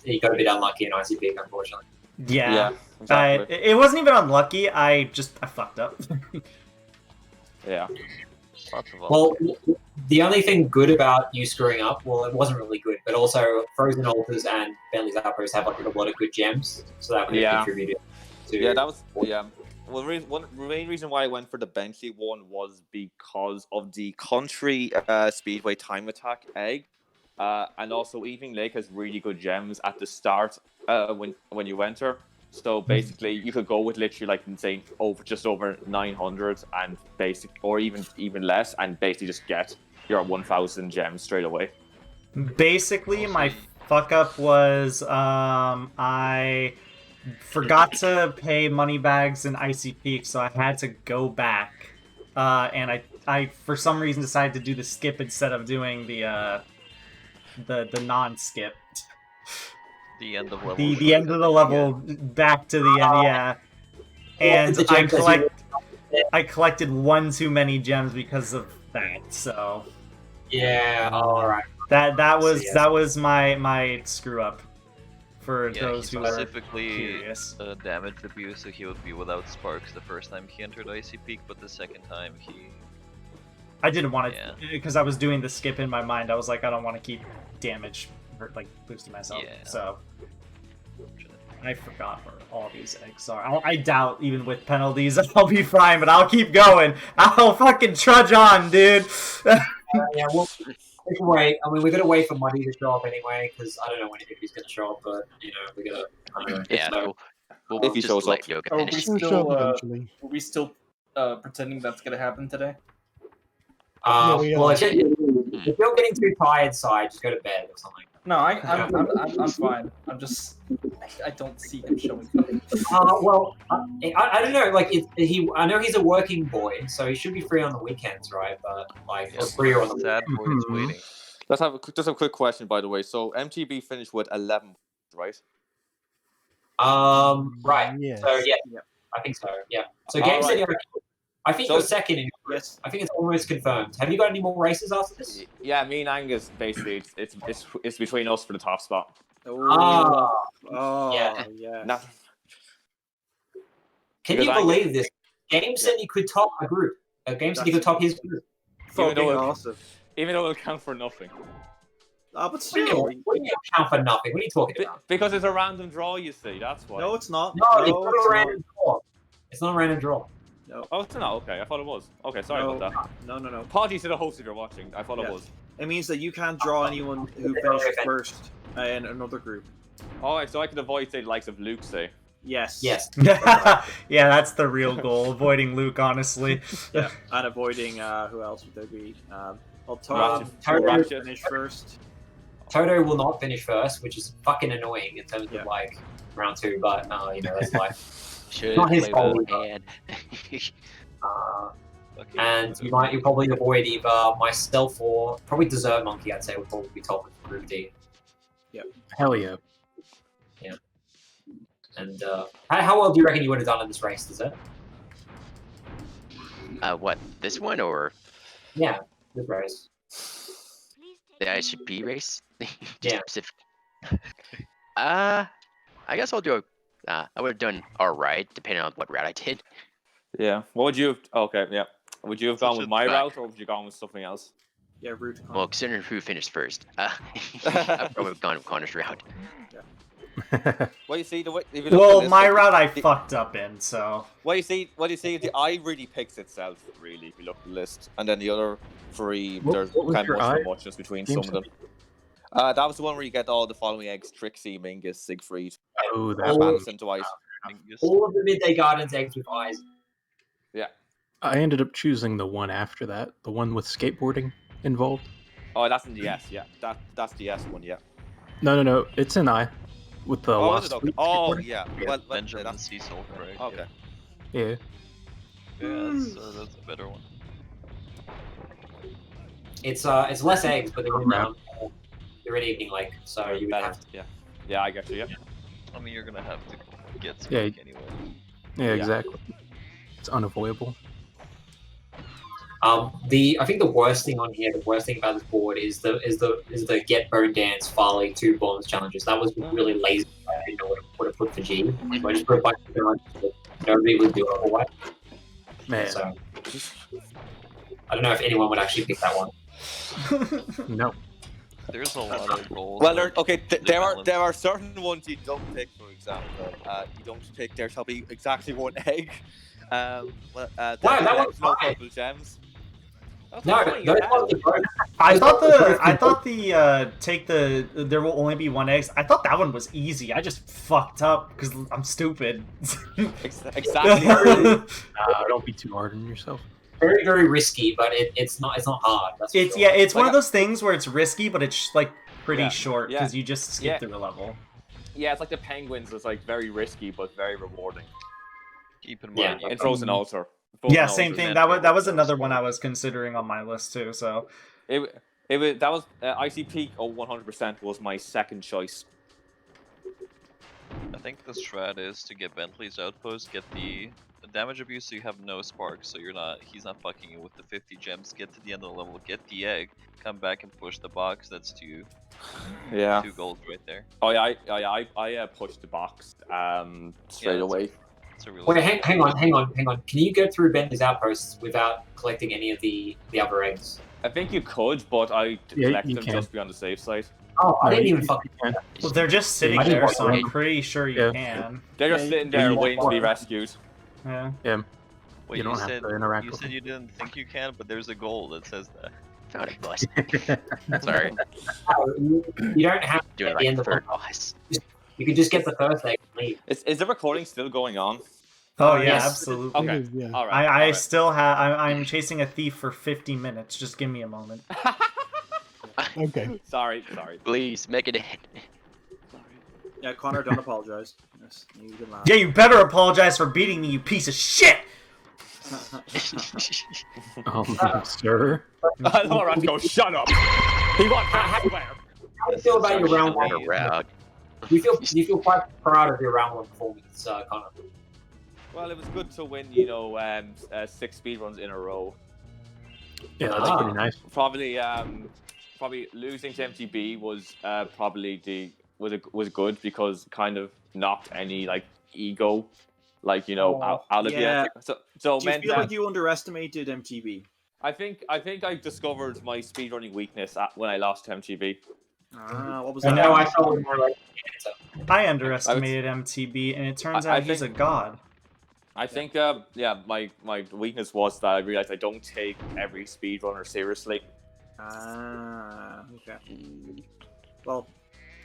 S2: He got a bit unlucky in ICP, unfortunately.
S7: Yeah.
S1: Exactly.
S7: It wasn't even unlucky. I fucked up.
S1: Yeah.
S2: Well, the only thing good about you screwing up, well, it wasn't really good, but also Frozen Altars and Bentley's Outpost have like a lot of good gems, so that would have contributed to.
S1: Yeah, that was Well, the main reason why I went for the Bentley one was because of the Country Speedway Time Attack egg, and also Evening Lake has really good gems at the start when you enter. So basically, you could go with literally like insane just over 900 and or even less, and basically just get your 1,000 gems straight away.
S7: Basically, my fuck up was I forgot to pay money bags in ICP, so I had to go back, and I for some reason decided to do the skip instead of doing the non-skip.
S8: The end of level.
S7: The end of the level, back to the end, yeah. And I collected one too many gems because of that. So
S2: yeah, all right.
S7: That was my screw up. For those who are
S8: specifically
S7: curious.
S8: Damage abuse, so he would be without sparks the first time he entered ICP, but the second time
S7: I didn't want to because I was doing the skip in my mind. I was like, I don't want to keep damage like boosting myself.
S8: Yeah.
S7: So I forgot where all these eggs are. I doubt even with penalties I'll be fine, but I'll keep going. I'll fucking trudge on, dude.
S2: Yeah, we can wait. I mean, we're gonna wait for money to show up anyway, because I don't know when he's gonna show up, but you know, we're gonna.
S6: Yeah,
S1: we'll if he shows up.
S10: Are we still pretending that's gonna happen today?
S2: Well, if you're getting too tired, side, just go to bed or something.
S10: No, I'm fine. I don't see him showing up.
S2: Well, I don't know. Like, I know he's a working boy, so he should be free on the weekends, right? But like, or free on the
S8: sad boy's waiting.
S1: Let's have just a quick question, by the way. So MTB finished with 11, right?
S2: Right.
S5: Yes.
S2: So yeah, I think so. Yeah. So GameSendy, I think you're second in this. I think it's almost confirmed. Have you got any more races after this?
S1: Yeah, me and Angus basically it's between us for the top spot.
S2: Yeah.
S1: Nah.
S2: Can you believe this? GameSendy could top a group. GameSendy could top his group.
S3: Awesome.
S1: Even though it'll count for nothing.
S3: But still,
S2: what do you count for nothing? What are you talking about?
S1: Because it's a random draw, you see. That's why.
S3: No, it's not.
S2: No, it's not a random draw. It's not a random draw.
S3: No.
S1: Oh, it's not? Okay, I thought it was. Okay, sorry about that.
S3: No.
S1: Apologies to the host if you're watching. I thought it was.
S3: It means that you can't draw anyone who finishes first in another group.
S1: Alright, so I could avoid, say, the likes of Luke, say.
S3: Yes.
S7: Yeah, that's the real goal. Avoiding Luke, honestly.
S3: Yeah, and avoiding who else would there be?
S2: Toto
S3: finish first.
S2: Toto will not finish first, which is fucking annoying in terms of like round 2. But you know, that's life. Not his fault. And you'll probably avoid either myself or probably Dessert Monkey. I'd say would probably be top of Group D.
S3: Yep.
S9: Hell yeah.
S2: Yeah. And how well do you reckon you would have done in this race, Dessert?
S6: What? This one or?
S2: Yeah, this race.
S6: The ISGP race?
S2: Yeah.
S6: I guess I'll do I would have done alright, depending on what route I did.
S1: Yeah. What would you have... Okay, yeah. Would you have gone with my route, or would you have gone with something else?
S3: Yeah, route.
S6: Well, considering who finished first, I'd probably have gone with Connor's route.
S1: Well, you see,
S7: my route I fucked up in, so...
S1: What you see, the eye really picks itself, really, if you look at the list. And then the other 3, there's kind of muchness between some of them. That was the one where you get all the following eggs: Trixie, Mingus, Siegfried.
S9: Oh, that
S1: balance into eyes.
S2: All of the Midday Gardens eggs with eyes.
S1: Yeah.
S9: I ended up choosing the one after that, the one with skateboarding involved.
S1: Oh, that's in the S, yeah. That's the S one, yeah.
S9: No, it's an I. With the
S1: Lost Fleet skateboarding. Yeah. Well,
S8: Benjamin Cecil, correct?
S1: Okay.
S9: Yeah.
S8: Yeah, that's a better one.
S2: It's less eggs, but they're in evening lake, so you would have to.
S1: Yeah, I get you. Yeah.
S8: I mean, you're gonna have to get some
S9: anyway.
S6: Yeah,
S9: exactly. It's unavoidable.
S2: I think the worst thing on here, the worst thing about this board is the Get Bone Dance Farley 2 bonus challenges. That was really lazy. I didn't know what to put for G. So I just put a bunch of challenges that nobody would do otherwise.
S9: Man.
S2: So I don't know if anyone would actually pick that one.
S9: No.
S8: There's a lot of goals.
S1: Well, there are certain ones you don't pick. For example, you don't pick. There shall be exactly one egg.
S2: Wow, that one's
S1: no purple gems.
S2: No, those ones are broken.
S7: I thought the there will only be one eggs. I thought that one was easy. I just fucked up because I'm stupid.
S1: Exactly.
S9: Don't be too hard on yourself.
S2: Very, very risky, but it's not hard. That's for sure.
S7: Yeah, it's one
S1: Like
S7: of those things where it's risky, but it's like pretty short
S1: yeah.
S7: because you just skip
S1: Yeah.
S7: through a level.
S1: Yeah, it's like the penguins. It's like very risky but very rewarding.
S8: Keep in
S2: Yeah.
S8: mind.
S1: In Frozen Altar.
S7: Yeah, same thing. That was another one I was considering on my list too. So
S1: ICP 100% was my second choice.
S8: I think the strat is to get Bentley's outpost, get the damage abuse so you have no sparks, so he's not fucking you with the 50 gems, get to the end of the level, get the egg, come back and push the box. That's two golds right there.
S1: Oh yeah, I pushed the box straight away.
S2: Wait, hang on. Can you go through Bentley's outposts without collecting any of the other eggs?
S1: I think you could, but I collected them just to be on the safe side.
S2: Oh, I didn't even fucking.
S7: Well, they're just sitting there, so I'm pretty sure you can.
S1: They're just sitting there waiting to be rescued.
S7: Yeah.
S8: Wait,
S9: You don't have to interact
S8: you
S9: with
S8: said
S9: them.
S8: you didn't think you can, but there's a goal that says that.
S6: Found it, boss. Sorry.
S2: You don't have to
S6: Doing
S2: at the end
S6: like
S2: of
S6: third
S2: the.
S6: boss.
S2: You can just get the first egg and leave.
S1: Is the recording still going on?
S7: Oh yeah,
S2: Yes.
S7: absolutely.
S1: Okay.
S5: Yeah.
S1: All right.
S7: I still have. I'm chasing a thief for 50 minutes. Just give me a moment.
S5: Okay.
S1: Sorry.
S6: Please make it in.
S3: Yeah, Connor, don't apologize. Yes, you can laugh.
S7: Yeah, you better apologize for beating me, you piece of shit.
S9: Sir.
S1: All right, go. Shut up. He wants to swear.
S2: How do you feel about your round one?
S6: Around.
S2: Do you feel quite proud of your round one performance, Connor?
S1: Well, it was good to win, 6 speedruns in a row.
S9: Yeah, that's pretty nice.
S1: Probably losing to MTB was was good because it kind of knocked any ego, out of
S3: Yeah.
S1: you. So
S3: Do you
S1: meant
S3: feel
S1: that
S3: like you underestimated MTB?
S1: I think I discovered my speedrunning weakness when I lost to MTB.
S3: What was
S2: I
S3: that?
S2: know I felt more like.
S7: I underestimated MTB, and it turns out he's a god.
S1: I think my weakness was that I realized I don't take every speedrunner seriously.
S3: Okay. Well,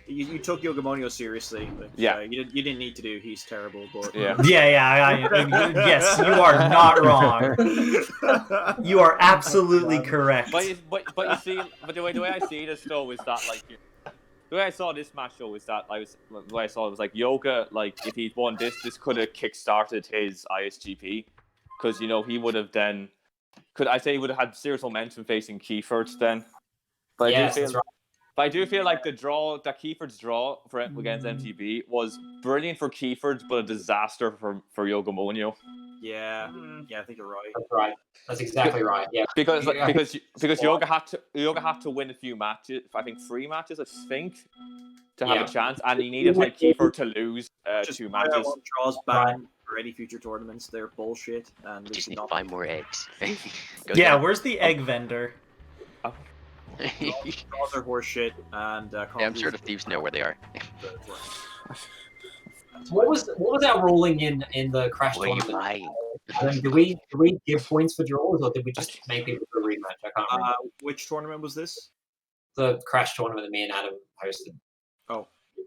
S3: you took Yogamoanyo seriously. But,
S1: Yeah.
S3: You didn't need to do. He's terrible, but
S1: Yeah.
S7: Yes, you are not wrong. You are absolutely correct.
S1: But you see, the way I see this though is that the way I saw this match though is that the way I saw it was Yoga, if he'd won this could have kickstarted his ISGP, because he would have then he would have had serious momentum facing Kiefer's then. But
S2: Yes, that's right.
S1: But I do feel like Kiefer's draw against MTB was brilliant for Kiefer's, but a disaster for Yogamoanyo.
S3: yeah, I think you're right.
S2: That's right. That's exactly right. Yeah.
S1: Because
S2: Yeah.
S1: because Yoga had to win a few matches. I think 3 matches. I think to have a chance, and he needed Kiefer to lose
S3: Just
S1: 2
S3: fire
S1: matches.
S3: out draws banned for any future tournaments. They're bullshit, and
S6: Just need
S3: not
S6: 5 more eggs. Go
S7: Yeah,
S6: down.
S7: where's the egg vendor?
S3: draws are horseshit, and
S6: Yeah, I'm sure the thieves know where they are.
S2: What was our ruling in the crash
S6: What are you
S2: tournament?
S6: lying?
S2: Do we give points for draws, or did we just make people do a rematch? I can't remember.
S3: Which tournament was this?
S2: The crash tournament that me and Adam hosted.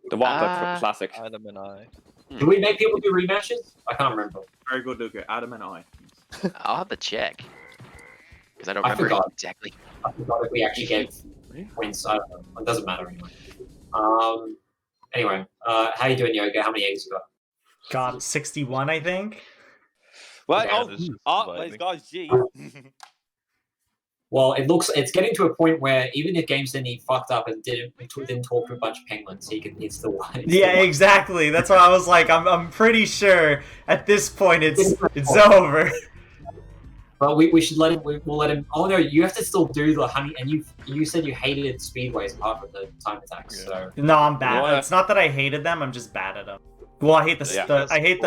S1: The one classic.
S8: Adam and I.
S2: Did we make people do rematches? I can't remember.
S3: Very good, Luca. Adam and I.
S6: I'll have to check. Because I don't
S2: I
S6: remember
S2: forgot.
S6: exactly.
S2: I forgot if we actually gave points. I don't know. It doesn't matter anyway. Anyway, how you doing, Yoga? How many eggs you got?
S7: God, 61, I think.
S1: Well,
S8: Yeah,
S1: it's got G.
S2: Well, it's getting to a point where even if GameSendy fucked up and didn't talk to a bunch of penguins, he'd still win.
S7: Yeah, exactly. That's why I was like, I'm pretty sure at this point it's over.
S2: But we should let him. We'll let him. Oh no, you have to still do the honey. And you said you hated speedways apart from the time attacks. So
S7: No, I'm bad.
S1: What?
S7: It's not that I hated them. I'm just bad at them. Well, I hate I hate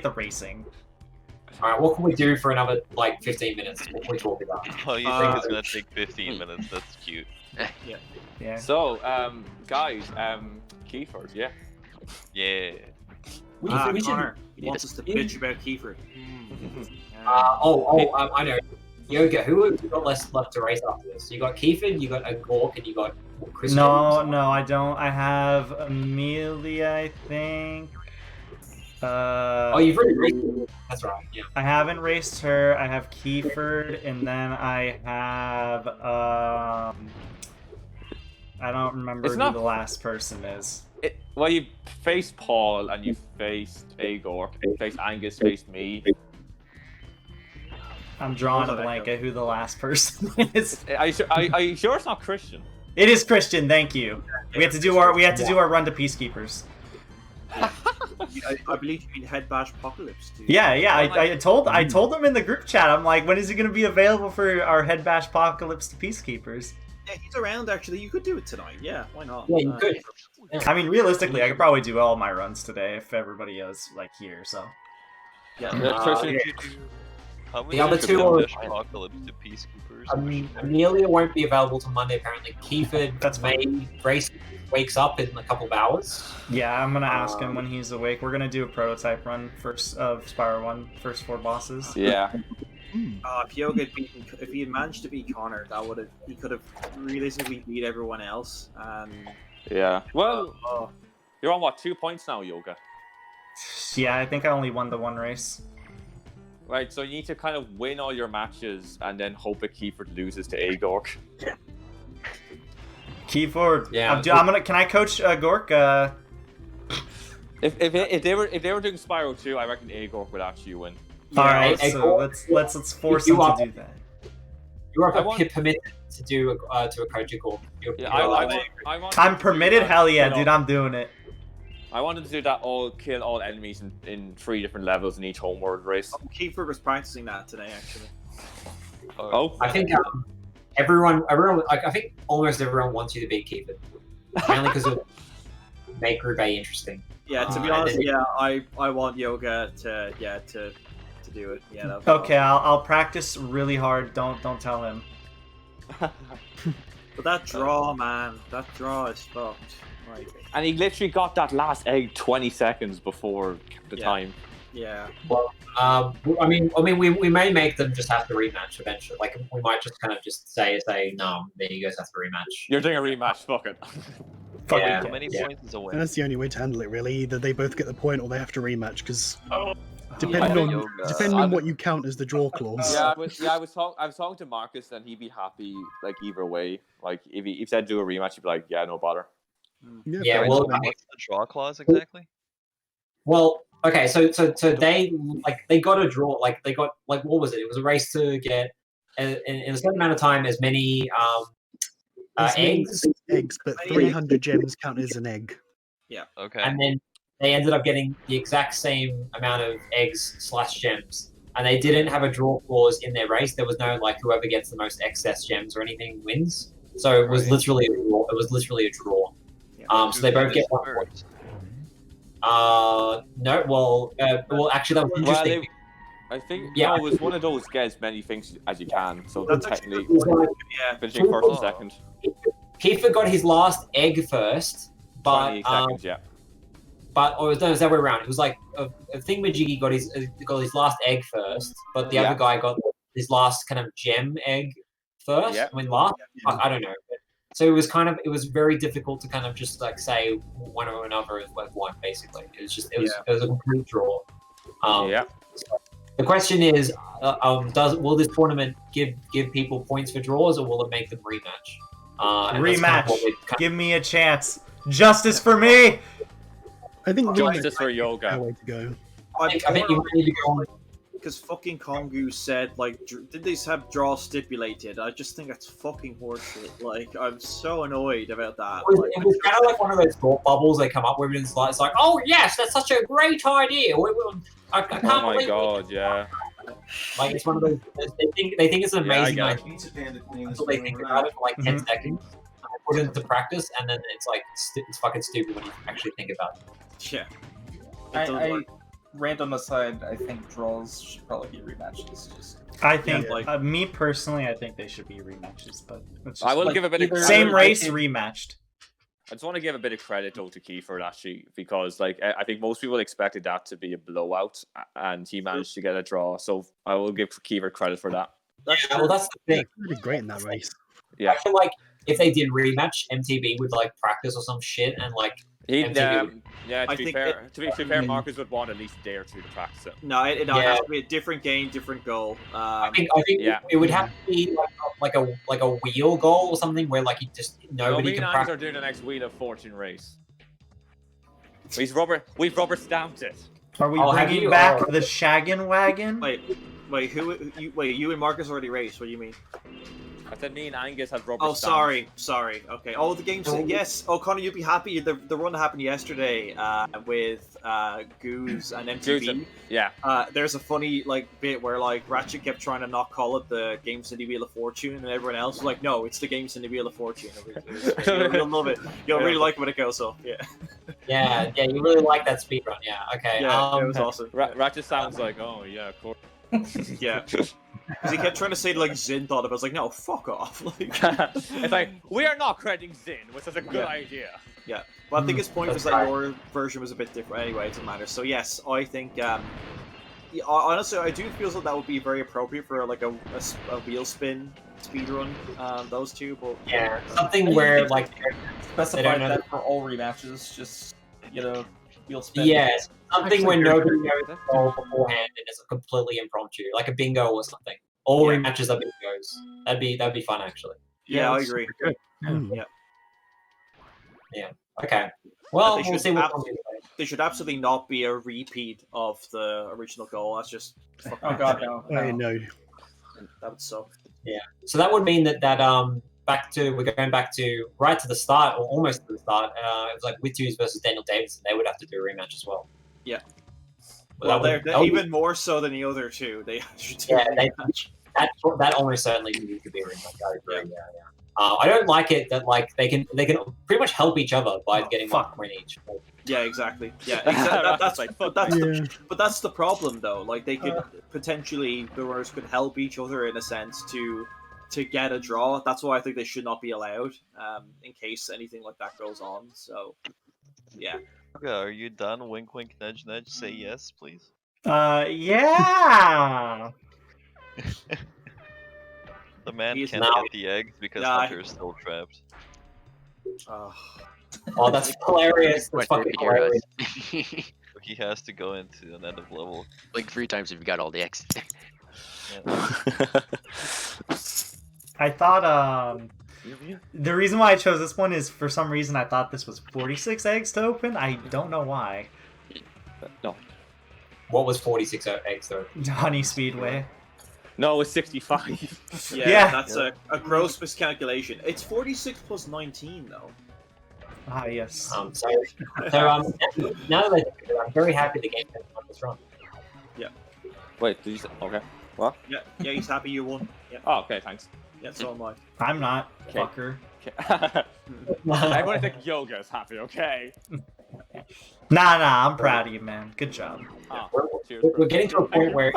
S7: the racing.
S2: all right, what can we do for another 15 minutes? What can we talk about?
S8: Oh, you think it's gonna take 15 minutes? That's cute.
S7: Yeah.
S1: So, guys, Kiefer's, yeah.
S8: Yeah.
S3: Connor wants us to bitch about Kiefer.
S2: I know. Yoga, who have you got left to race after this? You got Kiefer, you got a Gork, and you got Christian.
S7: No, I don't. I have Amelia, I think.
S2: Oh, you've already raced her. That's right. Yeah.
S7: I haven't raced her. I have Kiefer, and then I have I don't remember who the last person is.
S1: Well, you faced Paul, and you faced Agor, you faced Angus, faced me.
S7: I'm drawing a blank at who the last person is.
S1: Are you sure it's not Christian?
S7: It is Christian. Thank you. We have to do our run to Peacekeepers.
S4: I believe you mean Head Bash Apocalypse too.
S7: Yeah. I told them in the group chat. I'm like, when is it going to be available for our Head Bash Apocalypse to Peacekeepers?
S4: Yeah, he's around actually. You could do it tonight. Yeah, why not?
S2: Yeah, you could.
S7: I mean, realistically, I could probably do all my runs today if everybody is like here. So.
S8: Yeah.
S2: The other two are
S8: Apocalypse to Peacekeepers.
S2: Amelia won't be available till Monday apparently. Kiefer wakes up in a couple of hours.
S7: Yeah, I'm gonna ask him when he's awake. We're gonna do a prototype run first of Spyro 1, first 4 bosses.
S1: Yeah.
S4: If Yoga had beaten, if he had managed to beat Connor, he could have realistically beat everyone else.
S1: Yeah. Well, you're on what, 2 points now, Yoga?
S7: Yeah, I think I only won the 1 race.
S1: Right, so you need to kind of win all your matches and then hope that Kiefer loses to Agork.
S7: Keyboard.
S2: Yeah.
S7: Can I coach Gork?
S1: If they were doing Spyro 2, I reckon Agork would actually win.
S7: All right, so let's force him to do that.
S2: You are permitted to do to a coach a Gork.
S7: I'm permitted. Hell yeah, dude! I'm doing it.
S1: I wanted to do that kill all enemies in 3 different levels in each homeworld race.
S4: Kiefer was practicing that today, actually.
S1: Oh.
S2: I think everyone, like I think almost everyone wants you to beat Kiefer, mainly because of make Group A interesting.
S4: Yeah, to be honest, I want Yoga to do it. Yeah.
S7: Okay, I'll practice really hard. Don't tell him.
S4: But that draw, man, that draw is fucked. Like,
S1: and he literally got that last egg 20 seconds before the time.
S4: Yeah.
S2: Well, I mean, we may make them just have to rematch eventually. Like, we might just kind of just say, no, then you guys have to rematch.
S1: You're doing a rematch, fuck it.
S2: Yeah,
S8: how many points is a win?
S5: And that's the only way to handle it, really. Either they both get the point or they have to rematch, because depending on what you count as the draw clause.
S1: Yeah, I was talking to Marcus, and he'd be happy like either way. Like if he said do a rematch, he'd be like, yeah, no bother.
S2: Yeah, well,
S8: what's the draw clause exactly?
S2: Well, okay, so they got a draw. Like they got what was it? It was a race to get in a certain amount of time as many eggs.
S5: But 300 gems count as an egg.
S4: Yeah.
S8: Okay.
S2: And then they ended up getting the exact same amount of eggs/gems, and they didn't have a draw clause in their race. There was no like whoever gets the most excess gems or anything wins. So it was literally a draw. It was literally a draw. So they both get 1 point. No, well, actually, that was interesting.
S1: I think it was one of those get as many things as you can. So that's technically finishing first and second.
S2: Kiefer got his last egg first, but
S1: 20 seconds, yeah.
S2: But it was the other way around. It was like a thingamajiggy got his last egg first, but the other guy got his last kind of gem egg first.
S1: Yeah.
S2: I mean, last. I don't know. So it was very difficult to kind of just like say one or another is like one basically. It was a complete draw. The question is, will this tournament give people points for draws, or will it make them rematch?
S7: Rematch. Give me a chance. Justice for me.
S5: I think
S1: justice for Yoga.
S5: Way to go.
S2: I think you need to go on.
S4: Because fucking Kongu said, like, did they have draw stipulated? I just think that's fucking horseshit. Like, I'm so annoyed about that.
S2: It was kind of like one of those thought bubbles they come up with, and it's like, oh yes, that's such a great idea. I can't
S1: oh my
S2: believe
S1: god, yeah.
S2: Like it's one of those. They think it's an amazing idea until they think about it for like 10 seconds, and they put it into practice, and then it's like it's fucking stupid when you actually think about it.
S4: Yeah.
S10: I random aside, I think draws should probably be rematches.
S7: I think, me personally, I think they should be rematches. But
S1: I will give a bit of
S7: same race rematched.
S1: I just want to give a bit of credit though to Kiefer actually, because like I think most people expected that to be a blowout, and he managed to get a draw. So I will give Kiefer credit for that.
S3: That's
S2: Yeah, well, that's the thing.
S5: Really great in that race.
S1: Yeah.
S2: I feel like if they did rematch, MTB would like practice or some shit, and like
S1: He'd,
S2: MTV.
S1: yeah,
S3: I
S1: to be
S3: think
S1: fair, Marcus would want at least a day or two to practice it.
S3: No, it
S2: Yeah.
S3: has to be a different game, different goal.
S2: I think
S1: yeah.
S2: it would have to be like a wheel goal or something where like you just nobody
S1: me
S2: can
S1: and Angus
S2: practice.
S1: are doing the next Wheel of Fortune race. We've rubber stamped it.
S7: Are we
S2: Oh, have
S7: bringing
S2: you?
S7: back
S2: Oh.
S7: the shaggin' wagon?
S3: Wait, you and Marcus already raced. What do you mean?
S1: I said me and Angus have rubber
S3: Oh,
S1: stamped.
S3: sorry. Okay. Oh, the game's yes. Oh, Connor, you'd be happy. The run that happened yesterday with Goose and MTV.
S1: Yeah.
S3: There's a funny bit where Ratchet kept trying to not call it the GameSendy Wheel of Fortune, and everyone else was like, "No, it's the GameSendy Wheel of Fortune." You'll love it. You'll really like it when it goes up. Yeah.
S2: Yeah, you really like that speedrun. Yeah. Okay.
S3: Yeah, it was awesome.
S1: Ratchet sounds like, oh yeah, of course.
S3: Yeah. Because he kept trying to say Zin thought of it. I was like, no, fuck off.
S1: It's like, we are not crediting Zin, which is a good idea.
S3: Yeah. But I think his point was that your version was a bit different. Anyway, it doesn't matter. So yes, I think honestly, I do feel that would be very appropriate for a wheel spin speedrun. Those two, but
S2: yeah, something where
S10: specify that for all rematches. Just wheel spin.
S2: Yes, something where nobody knows the goal beforehand and it's completely impromptu, like a bingo or something. All rematches are bingos. That'd be fun actually.
S3: Yeah, I agree.
S2: Yeah. Okay. Well, we'll see what
S3: they should absolutely not be a repeat of the original goal. That's just
S10: oh god, no.
S5: I know.
S3: That would suck.
S2: Yeah. So that would mean that we're going back to right to the start or almost to the start. It was like Wittus versus Daniel Davidson. They would have to do a rematch as well.
S3: Yeah.
S2: Well,
S3: they're even more so than the other two. They should do a rematch.
S2: That almost certainly needs to be a rematch. I agree. Yeah. I don't like it that they can pretty much help each other by getting 1 point each.
S3: Yeah, exactly. Yeah, exactly. But that's the problem, though. They could potentially the winners could help each other in a sense to get a draw. That's why I think they should not be allowed in case anything like that goes on. So, yeah.
S8: Okay, are you done? Wink, wink, nudge, nudge. Say yes, please.
S7: Yeah.
S8: The man can't get the eggs because Hunter is still trapped.
S2: Oh, that's hilarious. That's fucking hilarious.
S8: He has to go into an end of level.
S6: Like 3 times if you got all the eggs.
S7: I thought the reason why I chose this one is for some reason I thought this was 46 eggs to open. I don't know why.
S1: No.
S2: What was 46 eggs though?
S7: Honey Speedway.
S1: No, it's 65.
S3: Yeah, that's a gross miscalculation. It's 46 plus 19 though.
S7: Ah, yes.
S2: Now that I'm very happy the game won this run.
S3: Yeah.
S1: Wait, did you say? Okay. What?
S3: Yeah, he's happy you won. Yeah.
S1: Oh, okay, thanks.
S3: Yeah, so am I.
S7: I'm not.
S1: Okay.
S7: Fucker.
S1: Okay. Everyone think Yoga's happy, okay?
S7: Nah, I'm proud of you, man. Good job.
S2: We're getting to a point where
S8: if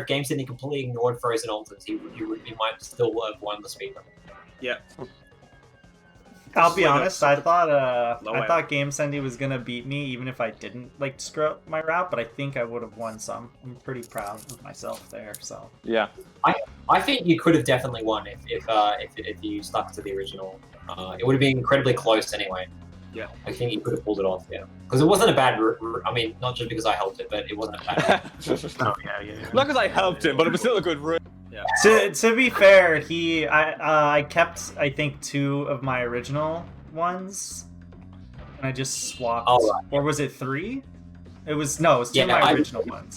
S2: GameSendy completely ignored Frozen Altars, he might still have won the speedrun.
S3: Yeah.
S7: I'll be honest. I thought GameSendy was gonna beat me even if I didn't screw up my route, but I think I would have won some. I'm pretty proud of myself there. So
S1: yeah,
S2: I think you could have definitely won if you stuck to the original. It would have been incredibly close anyway.
S3: Yeah,
S2: I think you could have pulled it off. Yeah, because it wasn't a bad route. I mean, not just because I helped it, but it wasn't a bad route.
S1: Not because I helped him, but it was still a good route.
S3: Yeah.
S7: To be fair, I kept I think 2 of my original ones, and I just swapped.
S2: Oh, right.
S7: Or was it 3? It was 2 of my original ones.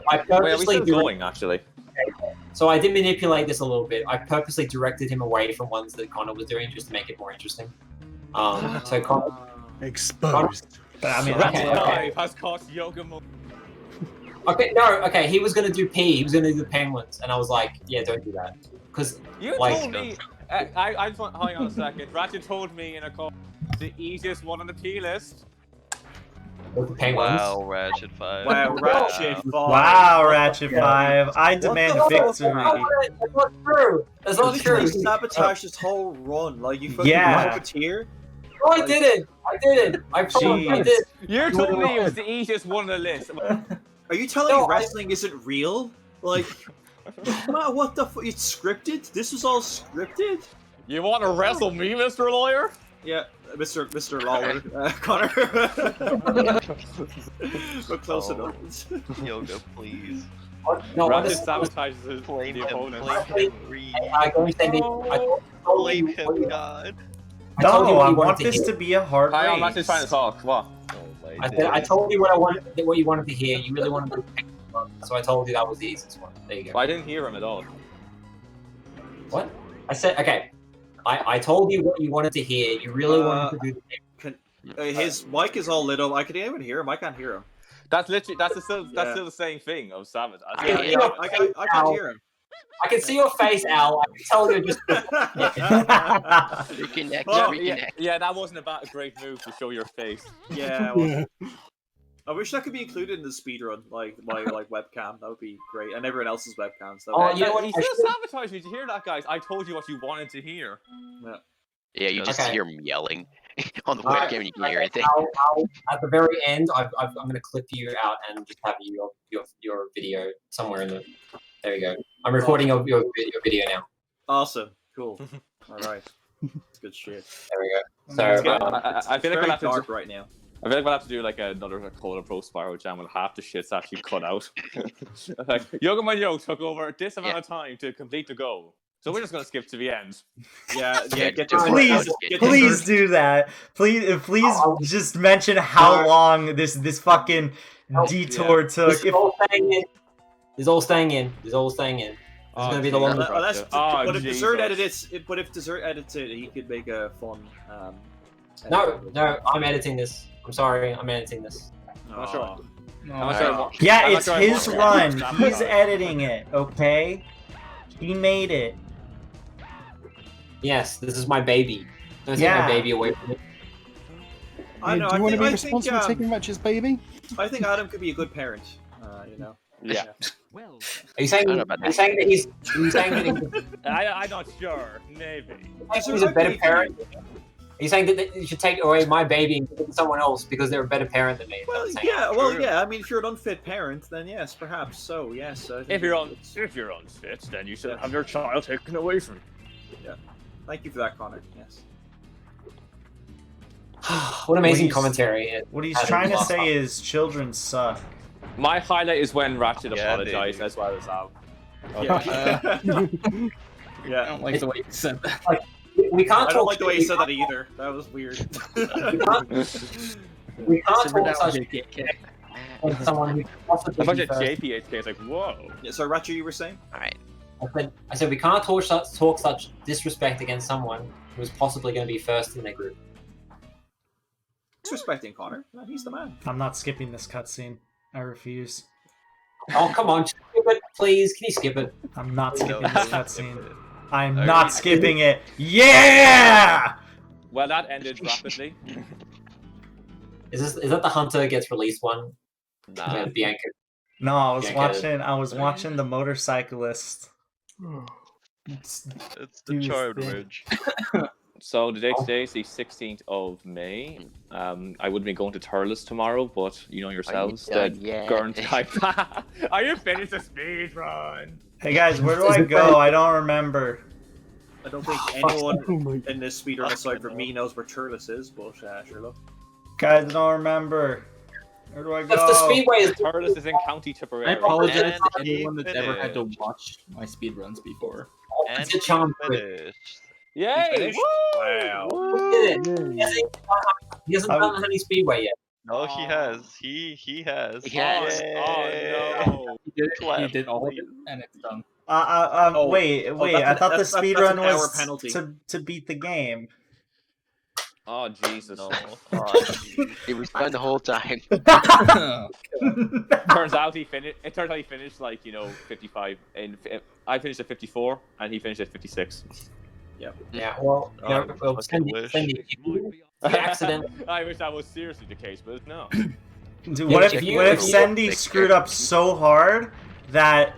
S2: I purposely
S1: going actually.
S2: So I did manipulate this a little bit. I purposely directed him away from ones that Connor was doing just to make it more interesting. So Connor
S5: exposed.
S7: I mean,
S2: okay.
S1: has cost Yogamoanyo.
S2: Okay, he was gonna do P. He was gonna do the penguins, and I was like, yeah, don't do that, because
S1: you told me. I just want. Hang on a second. Ratchet told me in a call the easiest one on the P list.
S2: With the penguins.
S8: Wow, Ratchet 5.
S3: Wow, Ratchet 5.
S7: Wow, Ratchet 5. I demand victory.
S2: That's not true. That's not true.
S3: You sabotaged this whole run. You fucking puppeteer.
S2: No, I didn't. I promise I did.
S1: You told me it was the easiest one on the list.
S4: Are you telling
S2: No,
S4: me wrestling isn't real? Like, what the fuck? It's scripted? This was all scripted?
S1: You want to wrestle me, Mr. Lawyer?
S4: Yeah, Mr. Lawler, Connor. But close enough.
S8: Yoga, please.
S2: No,
S1: Ratchet
S2: honestly,
S1: sabotages the
S8: Blame him,
S1: opponent.
S8: blame him, Reed.
S2: I told you
S8: Blame him, God.
S2: I told you
S7: No,
S2: what
S7: I
S2: you
S7: want
S2: wanted to
S7: this
S2: hear.
S7: to be a hard
S1: Hang on,
S7: race.
S1: Ratchet's trying to talk. What?
S8: Oh my
S2: I said I
S8: days.
S2: told you what you wanted to hear. You really wanted to pick one, so I told you that was the easiest one. There you go.
S1: I didn't hear him at all.
S2: What? I said okay. I told you what you wanted to hear. You really wanted to do the
S4: His mic is all lit up. I can't even hear him. I can't hear him.
S1: That's literally that's still the same thing of Sabotage.
S4: I can't hear him.
S2: I can see your face, Al. I can tell you're just.
S6: Reconnect,
S1: Well,
S6: reconnect.
S1: yeah, that wasn't a great move to show your face.
S4: Yeah. Well, I wish that could be included in the speedrun, like my webcam. That would be great, and everyone else's webcams. That would
S2: Oh,
S4: be
S2: you know what?
S1: He still sabotaged me. Did you hear that, guys? I told you what you wanted to hear.
S6: Yeah, you just
S2: Okay.
S6: hear him yelling on the
S2: Alright.
S6: webcam and you can hear anything.
S2: Al, at the very end, I'm going to clip you out and just have your video somewhere in the. There you go. I'm recording your video now.
S4: awesome. Cool. All right. Good shit.
S2: There we go.
S4: It's
S2: So
S4: getting-
S1: I feel like
S4: very
S1: we'll have to
S4: dark right now.
S1: I feel like we'll have to do like another Cola Pro Spyro Jam with half the shit's actually cut out. Like, Yogamoanyo took over this amount of time to complete the goal. So we're just going to skip to the end.
S4: Yeah,
S6: Yeah,
S4: get
S6: just-
S4: to
S7: Please,
S4: get
S7: please
S4: to
S7: do that. Please just mention how long this fucking detour
S2: this
S7: took.
S2: is all staying in. This is all staying in. This is all staying in. This is going to be the
S1: Jesus.
S2: longest.
S4: but if
S1: Jesus.
S4: Dessert edits it, he could make a fun.
S2: No, I'm editing this. I'm sorry, I'm editing this.
S1: I'm not sure.
S10: No,
S1: I'm not sure I want-
S7: Yeah,
S1: I'm not
S7: it's
S1: sure I
S7: his
S1: want
S7: run.
S1: that.
S7: He's editing it, okay? He made it.
S2: Yes, this is my baby. Don't take
S7: Yeah.
S2: my baby away from me.
S4: I know.
S5: Do you want to be
S4: I
S5: responsible
S4: think,
S5: for taking Ratchet's baby?
S4: I think Adam could be a good parent. You know.
S1: Yeah.
S2: Are you saying?
S6: I don't know about
S2: Are you saying that he's? Are you saying that
S1: I'm not sure. Maybe.
S2: he's a better parent? Are you saying that you should take away my baby and give it to someone else because they're a better parent than me? Is that what
S4: Well,
S2: you're saying?
S4: yeah. Well,
S1: True.
S4: yeah. I mean, if you're an unfit parent, then yes, perhaps so. Yes. I think
S1: If you're
S4: it's-
S1: unfit, then you should have your child taken away from you.
S4: Thank you for that, Connor. Yes.
S2: What amazing
S7: Please.
S2: commentary!
S7: What he's
S2: Adam
S7: trying to
S2: lost
S7: say
S2: up.
S7: is children suck.
S1: My highlight is when Ratchet
S8: Yeah,
S1: apologized
S8: baby.
S1: as well as Al.
S4: Yeah.
S10: I
S4: Yeah.
S10: don't like the way you said that.
S2: We can't
S4: I
S2: talk.
S4: don't like the way you
S2: we
S4: said
S2: can't-
S4: that either. That was weird.
S2: We can't
S10: Simmer
S2: talk
S10: down,
S2: such
S10: JKK.
S2: like someone who
S1: I
S2: possibly
S1: thought
S2: be
S1: that
S2: first.
S1: JPHK is like, whoa.
S4: Yeah, so, Ratchet, you were saying?
S6: Alright.
S2: I said we can't talk such disrespect against someone who is possibly going to be first in their group.
S4: Disrespecting Connor. No, he's the man.
S7: I'm not skipping this cutscene. I refuse.
S2: Oh come on, skip it, please. Can you skip it?
S7: I'm not skipping
S8: No,
S7: this
S8: skip
S7: cutscene.
S8: it.
S7: I'm
S8: I
S7: not
S8: agree.
S7: skipping it. Yeah!
S1: Well, that ended rapidly.
S2: Is that the Hunter gets released one?
S8: Nah.
S2: Bianca.
S7: No, I was
S2: Yeah,
S7: watching the motorcyclist.
S8: It's the charmed merge.
S1: So the date today is the 16th of May. I would be going to Turles tomorrow, but you know yourselves
S6: done
S1: that
S6: yet?
S1: Gurn type. Are you finished the speed run?
S7: Hey guys, where do I go? I don't remember.
S4: I don't think
S5: Oh
S4: anyone
S5: my
S4: in this speedrun aside from me knows where Turles is, but sure look.
S7: Guys, I don't remember. Where do I
S2: That's the
S7: go?
S2: speedway is.
S1: Turles is in County
S10: I
S1: Tipperary.
S10: apologize
S8: And
S10: to anyone that's ever had to
S8: finished.
S10: watch my speedruns before.
S8: And
S2: It's a charm.
S8: finished.
S1: Yay!
S4: Finished?
S1: Woo!
S4: Wow.
S1: Woo!
S2: He hasn't done any speedway yet.
S8: No, he has. He has.
S6: He has.
S1: Oh no!
S10: He did all of it, and it's done.
S4: Oh,
S7: wait.
S4: that's
S7: I thought the
S4: that's an
S7: speedrun
S4: hour
S7: was
S4: penalty.
S7: to beat the game.
S1: Oh Jesus!
S8: No.
S6: It was fun the whole time.
S1: Turns out he finished. It turns out he finished like 55, and I finished at 54, and he finished at 56.
S2: Yeah, well,
S8: fucking
S2: Cindy,
S8: wish.
S2: you accident.
S1: I wish that was seriously the case, but no.
S7: Dude,
S2: Yeah,
S7: what if
S2: if you-
S7: what if
S2: if you-
S7: Sendy screwed up so hard that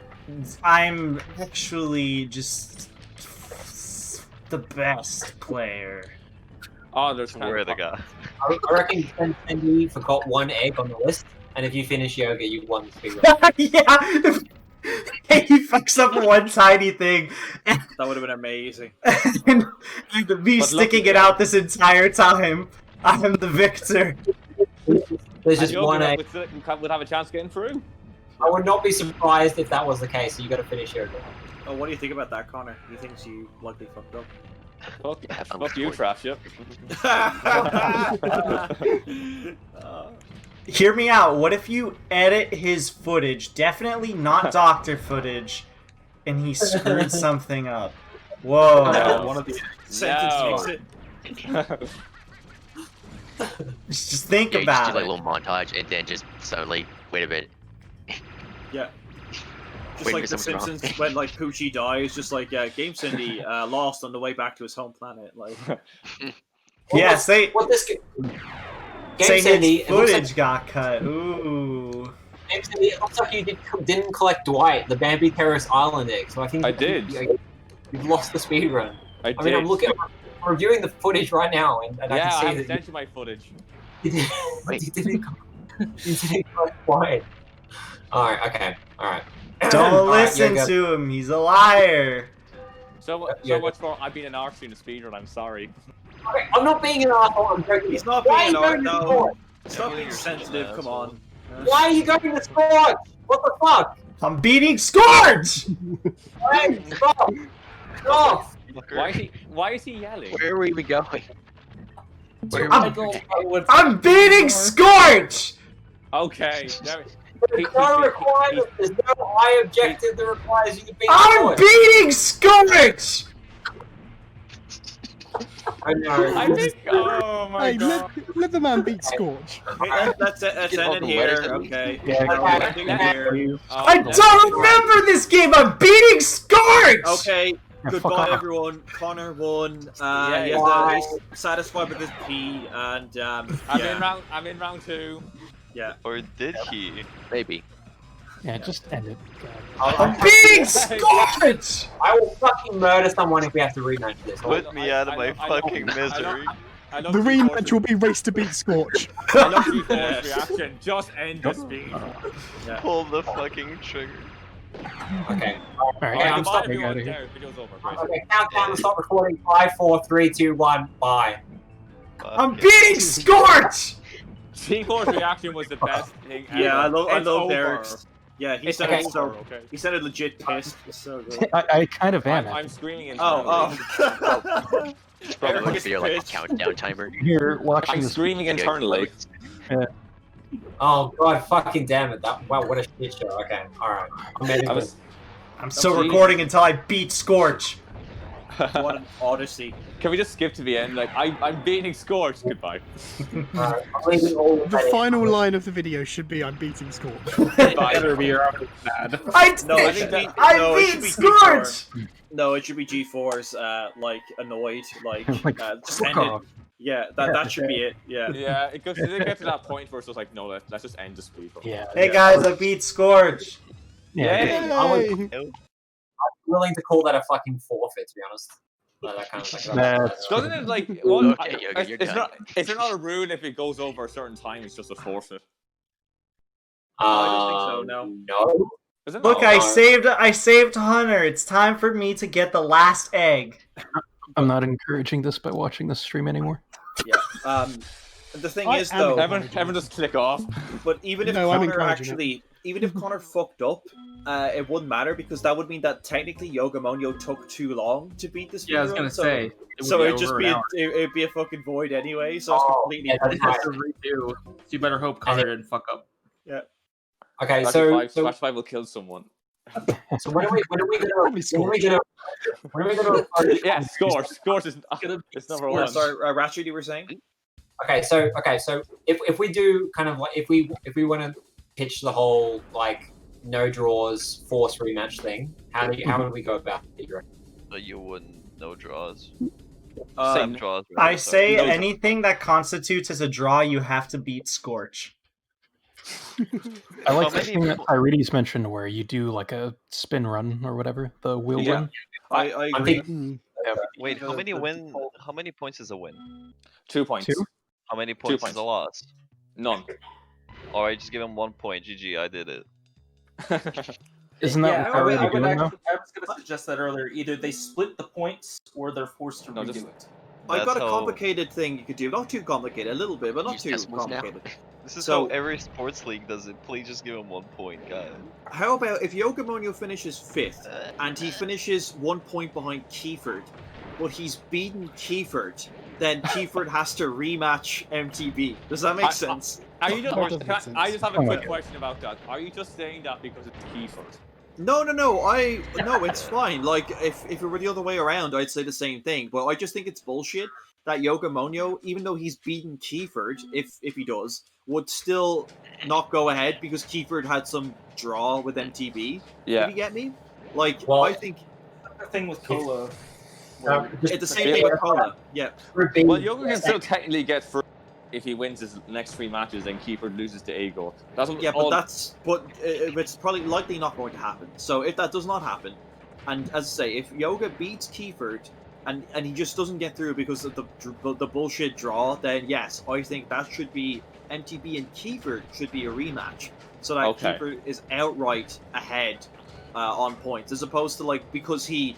S7: I'm actually just the best player?
S1: Oh, there's
S8: Swear to God.
S2: I reckon Cindy forgot one egg on the list, and if you finish Yoga, you won the speed run.
S7: Yeah! He fucks up one tiny thing, and,
S3: That would have been amazing.
S7: and me
S1: But
S7: sticking
S1: lucky-
S7: it out this entire time. I'm the victor.
S2: There's just
S1: Yoga
S2: one A.
S1: would have a chance getting through.
S2: I would not be surprised if that was the case. So you got to finish Yoga.
S3: Oh, what do you think about that, Connor? He thinks you likely fucked up.
S1: Fuck you, Trash. Yep.
S7: Hear me out. What if you edit his footage? Definitely not doctor footage, and he screwed something up. Whoa.
S10: One of the
S3: Sentence makes it.
S7: Just think
S6: Yeah, you just
S7: about
S6: do like
S7: it.
S6: a little montage and then just suddenly, wait a minute.
S3: Yeah. Just
S6: Wait,
S3: like The
S6: something's wrong.
S3: Simpsons when like Poochie dies, just like GameSendy lost on the way back to his home planet. Like,
S7: Yeah, say
S2: What this
S7: say
S2: GameSendy,
S7: his
S2: it looks
S7: footage
S2: like,
S7: got cut. Ooh.
S2: GameSendy, it looks like you didn't collect Dwight, the Bambi Terrace Island egg. So I think
S1: I did.
S2: You've lost the speed run.
S1: I
S2: I mean, I'm
S1: did.
S2: I'm reviewing the footage right now, and I
S1: Yeah, I
S2: can
S1: have
S2: see that
S1: sent you my footage.
S2: you didn't collect Dwight. Alright, okay, alright.
S7: Don't
S2: Alright,
S7: listen
S2: Yoga.
S7: to him. He's a liar.
S1: So
S2: Yeah.
S1: much for I've been an arse in the speedrun. I'm sorry.
S2: Okay, I'm not being an asshole. I'm joking.
S3: he's not
S2: Why
S3: being
S2: are you
S3: an
S2: going
S3: art.
S2: to
S3: No,
S2: Scorch?
S3: stop being sensitive. Come on.
S2: Why are you going to Scorch? What the fuck?
S7: I'm beating Scourge!
S2: Hey, stop! Stop!
S1: Why is he yelling?
S6: Where are we even going? Where
S7: I'm-
S6: are we
S7: I'm beating Scorch!
S1: Okay. No,
S2: There's no requirement. There's no high objective that requires you to beat
S7: I'm
S2: Scorch.
S7: beating Scorch!
S2: I know.
S1: I think. Oh my
S5: Hey,
S1: god.
S5: let the man beat Scorch.
S3: Hey, that's it. That's
S6: Get all
S3: ended
S6: the
S3: here.
S6: letters at
S3: Okay.
S10: Yeah,
S3: Ending here.
S7: I don't remember this game! I'm beating Scorch!
S3: Okay.
S9: fuck
S3: Goodbye,
S9: off.
S3: everyone. Connor won.
S1: Yeah,
S3: He's satisfied with his P, and
S1: I'm in round 2.
S3: yeah.
S8: Or did he?
S6: Maybe.
S9: Yeah, just end it.
S7: I'm beating Scorch!
S2: I will fucking murder someone if we have to rematch this.
S8: Put me out of my fucking
S1: I
S8: misery.
S1: love
S5: The
S1: G4's
S5: rematch will be race to beat Scorch.
S1: I love G4's reaction. Just end the speed.
S8: Pull the fucking trigger.
S2: Okay.
S9: Alright,
S2: Okay,
S1: Alright,
S2: I'm
S1: goodbye,
S2: stopping.
S1: everyone.
S9: here.
S1: There, video's over. Great.
S2: Okay, countdown to stop recording. 5, 4, 3, 2, 1. Bye.
S7: I'm beating Scorch!
S1: G4's reaction was the best thing ever.
S3: Yeah, I
S1: It's
S3: love
S1: over.
S3: Eric's. Yeah, he
S1: It's
S3: sounded
S1: over,
S3: so.
S1: okay.
S3: He sounded legit pissed. It's so good.
S9: I kind of am.
S1: I'm screaming in
S3: Oh,
S6: It's probably
S3: Eric
S6: going
S3: is
S6: to be like a
S3: pissed.
S6: countdown timer.
S9: You're watching
S1: I'm
S9: this.
S1: screaming internally.
S2: Oh god, fucking damn it! Wow, what a shit show. Okay, all right.
S7: I'm still recording until I beat Scorch.
S3: What an odyssey.
S1: Can we just skip to the end? Like, I'm beating Scorch. Goodbye.
S2: I'm leaving all
S5: The final line of the video should be "I'm beating Scorch."
S10: better be already bad.
S3: No, it should be.
S7: I
S3: no, it should
S7: beat
S3: be G4.
S7: Scorch!
S3: No, it should be G4's. Like annoyed. Like just
S9: fuck
S3: end it.
S9: off.
S3: Yeah, that should be it. Yeah.
S1: Yeah, it goes. Did it get to that point where it's just like, no, let's just end the speed.
S9: Yeah.
S7: Hey guys, I beat Scorch.
S9: Yeah.
S5: Yay!
S2: I'm willing to call that a fucking forfeit, to be honest. Like, that kind of
S9: That's
S1: Doesn't it like? Well,
S6: Okay, Yoga, you're
S1: it's
S6: done.
S1: not. Is there not a rule if it goes over a certain time? It's just a forfeit.
S3: I don't think so. No.
S2: No.
S1: Is it
S7: Look,
S1: not?
S7: I saved Hunter. It's time for me to get the last egg.
S9: I'm not encouraging this by watching this stream anymore.
S3: Yeah. The thing
S5: I
S3: is
S5: am
S3: though,
S1: Everyone just click off.
S3: but even if
S5: No, I'm
S3: Connor
S5: encouraging
S3: actually, even if Connor fucked up, it wouldn't matter because that would mean that technically Yogamoanyo took too long to beat this.
S10: Yeah, I was gonna say. It
S3: So
S10: would
S3: it'd just
S10: over
S3: be
S10: an
S3: a,
S10: hour.
S3: it'd be a fucking void anyway. So it's
S2: Oh,
S3: completely.
S2: yeah, that's
S10: It has to redo. So you better hope Connor didn't fuck up.
S2: Okay,
S1: Splash
S2: so
S1: 5 will kill someone.
S2: when are we gonna
S1: Yeah, Scorch is it's number one.
S3: Sorry, Ratchet, you were saying?
S2: Okay, so if we do kind of like if we want to pitch the whole like no draws force rematch thing, how would we go about it? You reckon?
S8: But you wouldn't. No draws.
S1: Same
S8: Draws.
S7: I say
S1: No-
S7: anything that constitutes as a draw, you have to beat Scorch.
S9: I like
S8: How
S9: the
S8: many
S9: thing that
S8: people-
S9: Irides mentioned where you do like a spin run or whatever, the wheel
S1: Yeah.
S9: run.
S3: I
S2: I'm
S3: agree.
S2: thinking
S8: Wait, how many win? How many points is a win?
S1: 2 points.
S9: 2?
S8: How many points is
S1: points.
S8: a loss?
S1: None.
S8: Alright, just give him 1 point. GG, I did it.
S9: Isn't that
S10: Yeah,
S9: what they're already doing
S10: I
S9: now?
S10: was going to suggest that earlier. Either they split the points or they're forced to
S1: No,
S10: redo
S1: just-
S10: it.
S4: I got a
S8: That's how-
S4: complicated thing you could do. Not too complicated, a little bit, but not
S6: Use
S4: too
S6: decimals now.
S4: complicated.
S8: This is
S4: So-
S8: how every sports league does it. Please just give him 1 point, guys.
S4: How about if Yogamoanyo finishes 5th and he finishes 1 point behind Kiefer, but he's beaten Kiefer, then Kiefer has to rematch MTB. Does that make sense?
S1: Are you just,
S5: That doesn't make
S1: I
S5: sense.
S1: just have a
S9: Oh my
S1: quick
S9: God.
S1: question about that. Are you just saying that because it's Kiefer?
S4: No, it's fine. Like, if it were the other way around, I'd say the same thing. But I just think it's bullshit that Yogamoanyo, even though he's beaten Kiefer, if he does, would still not go ahead because Kiefer had some draw with MTB.
S1: Yeah.
S4: If you get me? Like,
S2: Well-
S4: I think
S10: The thing with Cola.
S4: it's the same thing with Cola. Yeah.
S1: Well, Yoga can still technically get through if he wins his next 3 matches, then Kiefer loses to Ego. That's what
S4: Yeah,
S1: all...
S4: but it's probably likely not going to happen. So if that does not happen, and as I say, if Yoga beats Kiefer and he just doesn't get through because of the bullshit draw, then yes, I think that should be MTB and Kiefer should be a rematch, so that
S1: Okay.
S4: Kiefer is outright ahead on points, as opposed to like because he,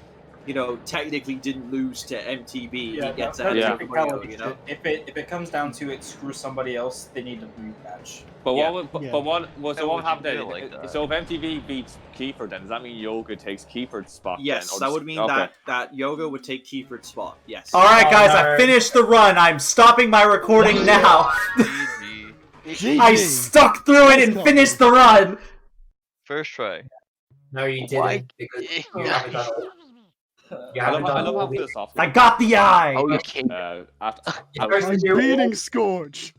S4: technically didn't lose to MTB, he gets ahead
S1: Yeah.
S4: of everybody, you know.
S10: If it comes down to it, screw somebody else. They need to rematch.
S1: But
S4: Yeah.
S1: what?
S5: Yeah.
S1: But what? Well, so
S8: How
S1: what
S8: would you
S1: happened
S8: feel
S1: then?
S8: like that?
S1: So if MTV beats Kiefer, then does that mean Yoga takes Kiefer's spot?
S4: Yes,
S1: then, or
S4: that
S1: just-
S4: would mean
S1: okay.
S4: that Yoga would take Kiefer's spot. Yes.
S7: All right,
S2: Oh,
S7: guys,
S2: no.
S7: I finished the run. I'm stopping my recording now.
S8: GG.
S7: I stuck through it and finished the run.
S8: First try.
S2: No, you didn't, because you haven't done all. You
S1: I
S2: haven't
S1: love
S2: done
S1: how
S2: all the-
S1: philosophical.
S7: I got the eye.
S6: Oh, you can't.
S1: After,
S2: You're supposed to
S5: I'm
S2: do all-
S5: beating Scorch.